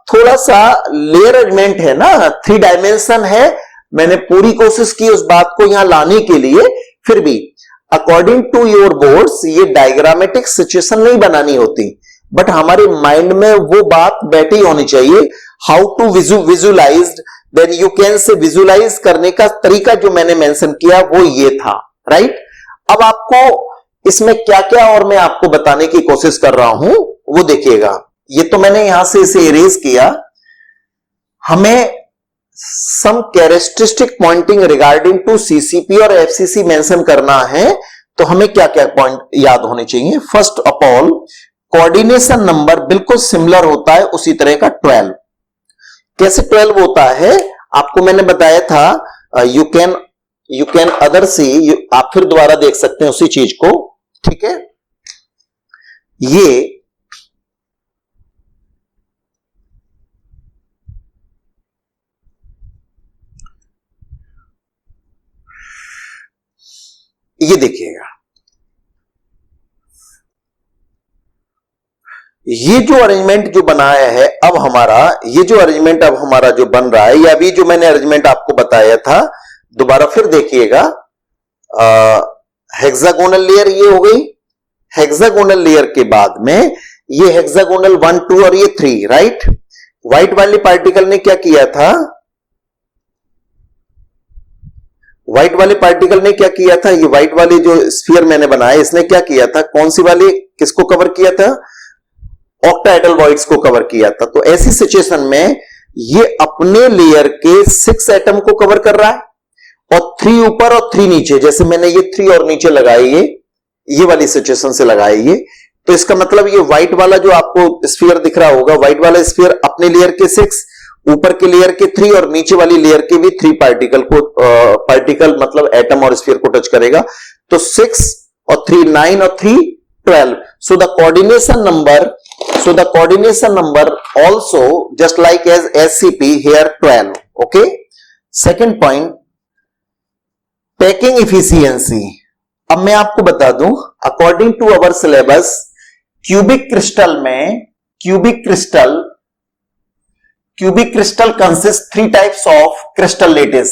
थोड़ा सा लेयर अरेंजमेंट है ना, 3 डायमेंशन है, मैंने पूरी कोशिश की उस बात को यहां लाने के लिए, फिर भी अकॉर्डिंग टू योर बोर्ड्स ये डायग्रामेटिक सिचुएशन नहीं बनानी होती, बट हमारे माइंड में वो बात बैठी होनी चाहिए। How to visualized, then you can say visualize करने का तरीका जो मैंने मेंशन किया वो ये था, राइट। अब आपको इसमें क्या क्या और मैं आपको बताने की कोशिश कर रहा हूं वो देखिएगा। ये तो मैंने यहां से इसे इरेज किया, हमें some characteristic pointing regarding to CCP और एफसीसी मेंशन करना है, तो हमें क्या क्या पॉइंट याद होने चाहिए। First of all, coordination number बिल्कुल सिमिलर होता है उसी तरह का 12। कैसे 12 होता है आपको मैंने बताया था, यू कैन अदर सी, आप फिर दोबारा देख सकते हैं उसी चीज को, ठीक है। ये देखिएगा, ये जो अरेंजमेंट जो बनाया है अब हमारा, ये जो अरेंजमेंट अब हमारा जो बन रहा है, या अभी जो मैंने अरेंजमेंट आपको बताया था, दोबारा फिर देखिएगा। हेक्सागोनल लेयर ये हो गई, हेक्सागोनल लेयर के बाद में ये हेक्सागोनल 1 2 और ये 3, राइट। व्हाइट वाले पार्टिकल ने क्या किया था, व्हाइट वाले पार्टिकल ने क्या किया था, ये व्हाइट वाली जो स्फीयर मैंने बनाया इसने क्या किया था, कौन सी वाली, किसको कवर किया था, ऑक्टाहेड्रल वॉइड्स को कवर किया था। तो ऐसी सिचुएशन में ये अपने लेयर के 6 एटम को कवर कर रहा है, और 3 ऊपर और 3 नीचे, जैसे मैंने ये 3 और नीचे लगाई, ये वाली सिचुएशन से लगाई ये। तो इसका मतलब ये व्हाइट वाला जो आपको स्फीयर दिख रहा होगा, व्हाइट वाला स्फीयर अपने लेयर के 6, ऊपर के लेयर के 3 और नीचे वाली लेयर के भी 3 पार्टिकल मतलब एटम और स्फीयर को टच करेगा। तो 6 और 3 9 और 3 12। So the coordination number also just like as SCP here 12. Okay. Second point, packing efficiency. अब मैं आपको बता दूं, according to our syllabus, cubic crystal cubic crystal consists three types of crystal lattice: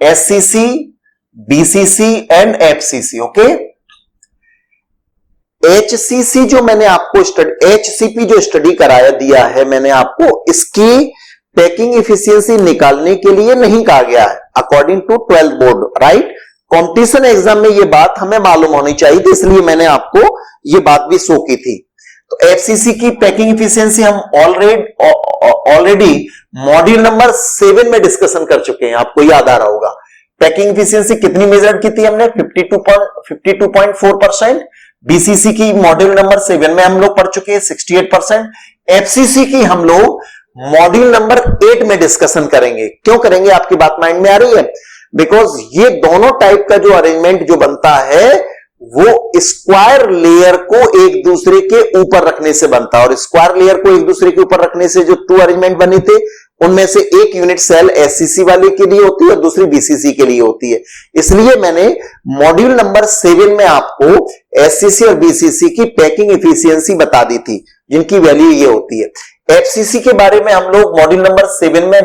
SCC, BCC and FCC. Okay, HCC जो मैंने आपको HCP जो study कराया दिया है मैंने आपको, इसकी पैकिंग इफिशियंसी निकालने के लिए नहीं कहा गया है according to 12th board, right. Competition exam में ये बात हमें मालूम होनी चाहिए थी, इसलिए मैंने आपको ये बात भी शो की थी। तो एफसीसी की पैकिंग इफिशियंसी हम ऑलरेडी मॉड्यूल नंबर 7 में डिस्कशन कर चुके हैं, आपको याद आ रहा होगा। पैकिंग इफिशियंसी कितनी मेजर की थी हमने? 52.4%। बीसीसी की मॉड्यूल नंबर 7 में हम लोग पढ़ चुके हैं 68%। एफसीसी की हम लोग मॉड्यूल नंबर 8 में डिस्कशन करेंगे। क्यों करेंगे, आपकी बात माइंड में आ रही है? बिकॉज ये दोनों टाइप का जो अरेंजमेंट जो बनता है वो स्क्वायर लेयर को एक दूसरे के ऊपर रखने से बनता है, और स्क्वायर लेयर को एक दूसरे के ऊपर रखने से जो 2 अरेंजमेंट बने थे उनमें से एक यूनिट सेल एससीसी वाले के लिए होती है और दूसरी बीसीसी के लिए होती है। इसलिए मैंने मॉड्यूल नंबर 7 में आपको एससीसी और बीसीसी की पैकिंग इफिशियंसी बता दी थी, जिनकी वैल्यू ये होती है। एफसीसी के बारे में हम लोग मॉड्यूल नंबर 7 में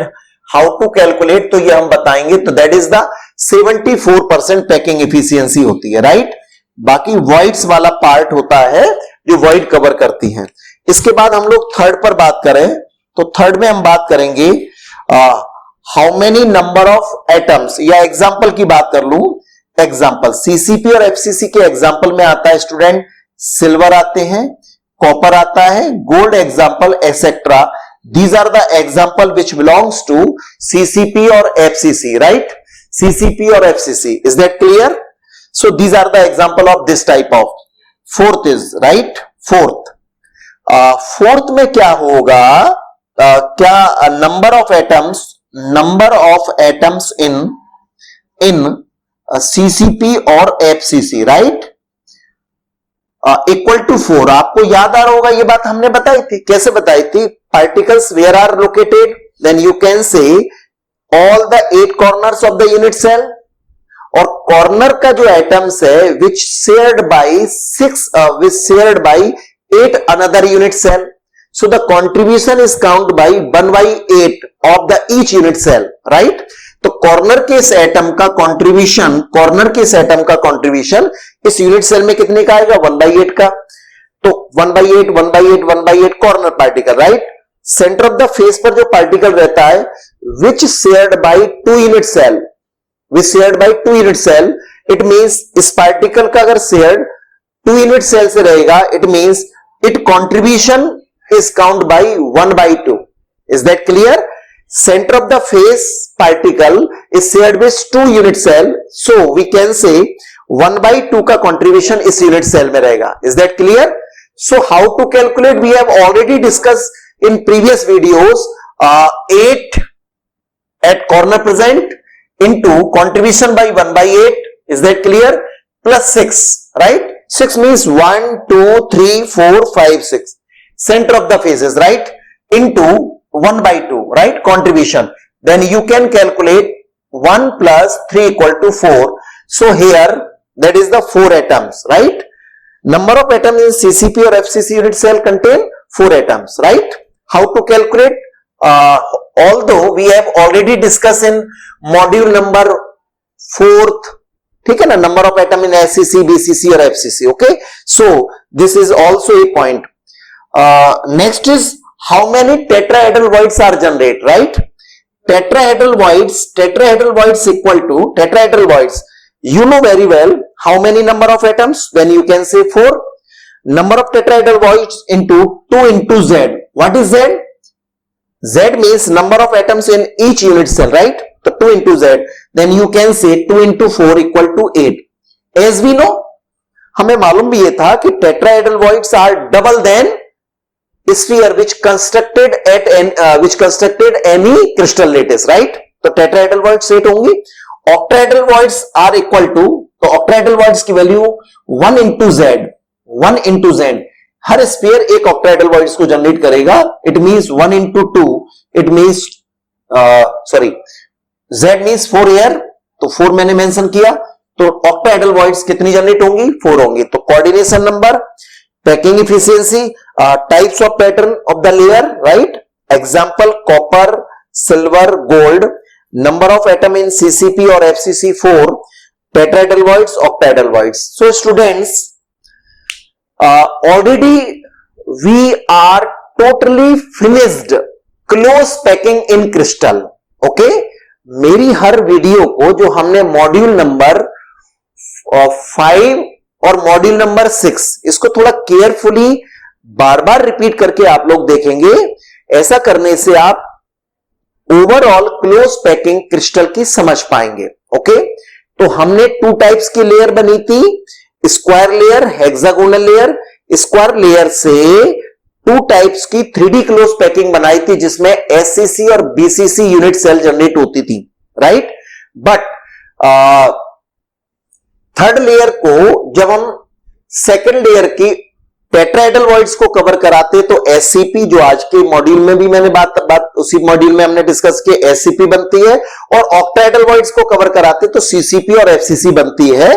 हाउ टू कैलकुलेट, तो ये हम बताएंगे। तो that is the 74% packing efficiency होती है, राइट। बाकी वॉइड्स वाला पार्ट होता है जो वॉइड कवर करती हैं। इसके बाद हम लोग थर्ड पर बात करें तो थर्ड में हम बात करेंगे how many number of atoms, या एग्जांपल की बात कर लूं, एग्जांपल सीसीपी और एफसीसी के एग्जांपल में आता है स्टूडेंट सिल्वर आते हैं, कॉपर आता है, gold example etcetera. These are the example which belongs to CCP or FCC, right? CCP or FCC. Is that clear? So these are the example of this type of. Fourth is, right? Fourth. Fourth में क्या होगा? क्या number of atoms in CCP or FCC, right? Equal to 4। आपको याद आ रहा होगा, ये बात हमने बताई थी। कैसे बताई थी? Particles where are located, then you can say all the 8 corners of the unit cell, और कॉर्नर का जो एटम्स है which shared by 8 another unit cell, so the contribution is count by 1/8 of the each unit cell, right. तो corner के इस atom का contribution इस unit cell में कितने का आएगा? 1/8 का। तो 1/8 corner particle, right. Center of the face पर जो पार्टिकल रहता है which shared by 2 unit cell, it means इस पार्टिकल का अगर शेयर्ड 2 यूनिट सेल से रहेगा, it means it contribution is count by 1/2। Is that clear? Center of the face particle is shared with 2 unit cell, so we can say 1/2 का contribution इस unit cell में रहेगा। Is that clear? So how to calculate? We have already discussed in previous videos. 8 at corner present into contribution by 1/8. Is that clear? Plus 6, right? 6 means 1, 2, 3, 4, 5, 6. Center of the faces, right? Into 1/2, right? Contribution. Then you can calculate 1 plus 3 equal to 4. So here that is the 4 atoms, right? Number of atoms in CCP or FCC unit cell contain 4 atoms, right? How to calculate? Although we have already discussed in module number 4th, ठीक है ना, number of atom in SCC, BCC or FCC, okay? So this is also a point. Next is how many tetrahedral voids are generated, right? Tetrahedral voids equal to tetrahedral voids. You know very well how many number of atoms? Then you can say 4. Number of tetrahedral voids into 2 into Z. What is Z? Z means number of atoms in each unit cell, right? So 2 into Z. Then you can say 2 into 4 equal to 8. As we know, हमें मालूम भी ये था कि tetrahedral voids are double than sphere which constructed any crystal lattice, right? तो tetrahedral voids 8 होंगी। octahedral voids are equal to, तो octahedral voids की वैल्यू 1 into Z। हर स्फीयर एक octahedral voids को जनरेट करेगा। It means 1 into 2, it means Z means 4 here, तो 4 मैंने mention किया। तो octahedral voids कितनी जनरेट होंगी? 4 होंगी। तो coordination number, packing efficiency, types of pattern of the layer, right, example copper, silver, gold, number of atom in CCP और FCC4, टेट्राहेड्रलवाइड्स, ऑक्टाहेड्रलवाइड्स. So students, already we are totally finished close packing in crystal. Okay? मेरी हर video को जो हमने module number 5 और module number 6 इसको थोड़ा carefully बार बार repeat करके आप लोग देखेंगे. ऐसा करने से आप ओवरऑल क्लोज पैकिंग क्रिस्टल की समझ पाएंगे. ओके, तो हमने 2 टाइप्स की लेयर बनी थी, square layer, hexagonal layer. Square layer से 2 टाइप्स की 3D क्लोज पैकिंग बनाई थी जिसमें SCC और BCC यूनिट सेल जनरेट होती थी, राइट. बट थर्ड लेयर को जब हम सेकेंड लेयर की टेट्राहेड्रलवाइड्स को कवर कराते तो SCP, जो आज के मॉड्यूल में भी मैंने बात उसी मॉड्यूल में हमने डिस्कस किया, SCP बनती है. और ऑक्टाहेड्रलवाइड्स को कवर कराते तो CCP और FCC बनती है.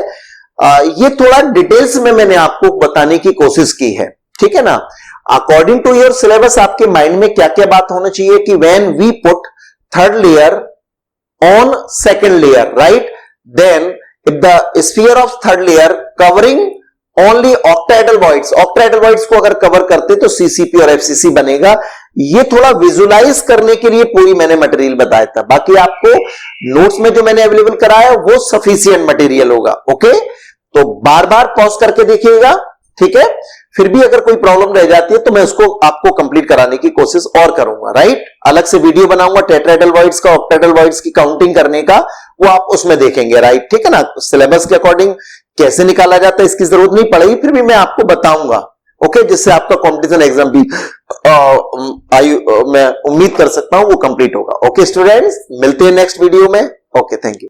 ये थोड़ा डिटेल्स में मैंने आपको बताने की कोशिश की है, ठीक है ना. अकॉर्डिंग टू योर सिलेबस आपके माइंड में क्या क्या बात होना चाहिए कि when we put third layer on second layer, right, then the sphere of third layer covering only octahedral voids. Octahedral voids को अगर कवर करते तो CCP और FCC बनेगा. ये थोड़ा विजुलाइज करने के लिए पूरी मैंने मटेरियल बताया था. बाकी आपको नोट्स में जो मैंने अवेलेबल कराया वो सफिशिएंट मटेरियल होगा. ओके, तो बार बार पॉज करके देखिएगा, ठीक है. फिर भी अगर कोई प्रॉब्लम रह जाती है तो मैं उसको आपको कंप्लीट कराने की कोशिश और करूंगा, राइट. अलग से वीडियो बनाऊंगा टेट्राहेड्रलवाइड्स का, ऑक्टाहेड्रलवाइड्स की काउंटिंग करने का, वो आप उसमें देखेंगे, राइट, ठीक है ना. सिलेबस के अकॉर्डिंग कैसे निकाला जाता है इसकी जरूरत नहीं पड़ेगी, फिर भी मैं आपको बताऊंगा. ओके, जिससे आपका कॉम्पिटिशन एग्जाम भी मैं उम्मीद कर सकता हूं वो कंप्लीट होगा. ओके स्टूडेंट्स, मिलते हैं नेक्स्ट वीडियो में. Okay, thank you.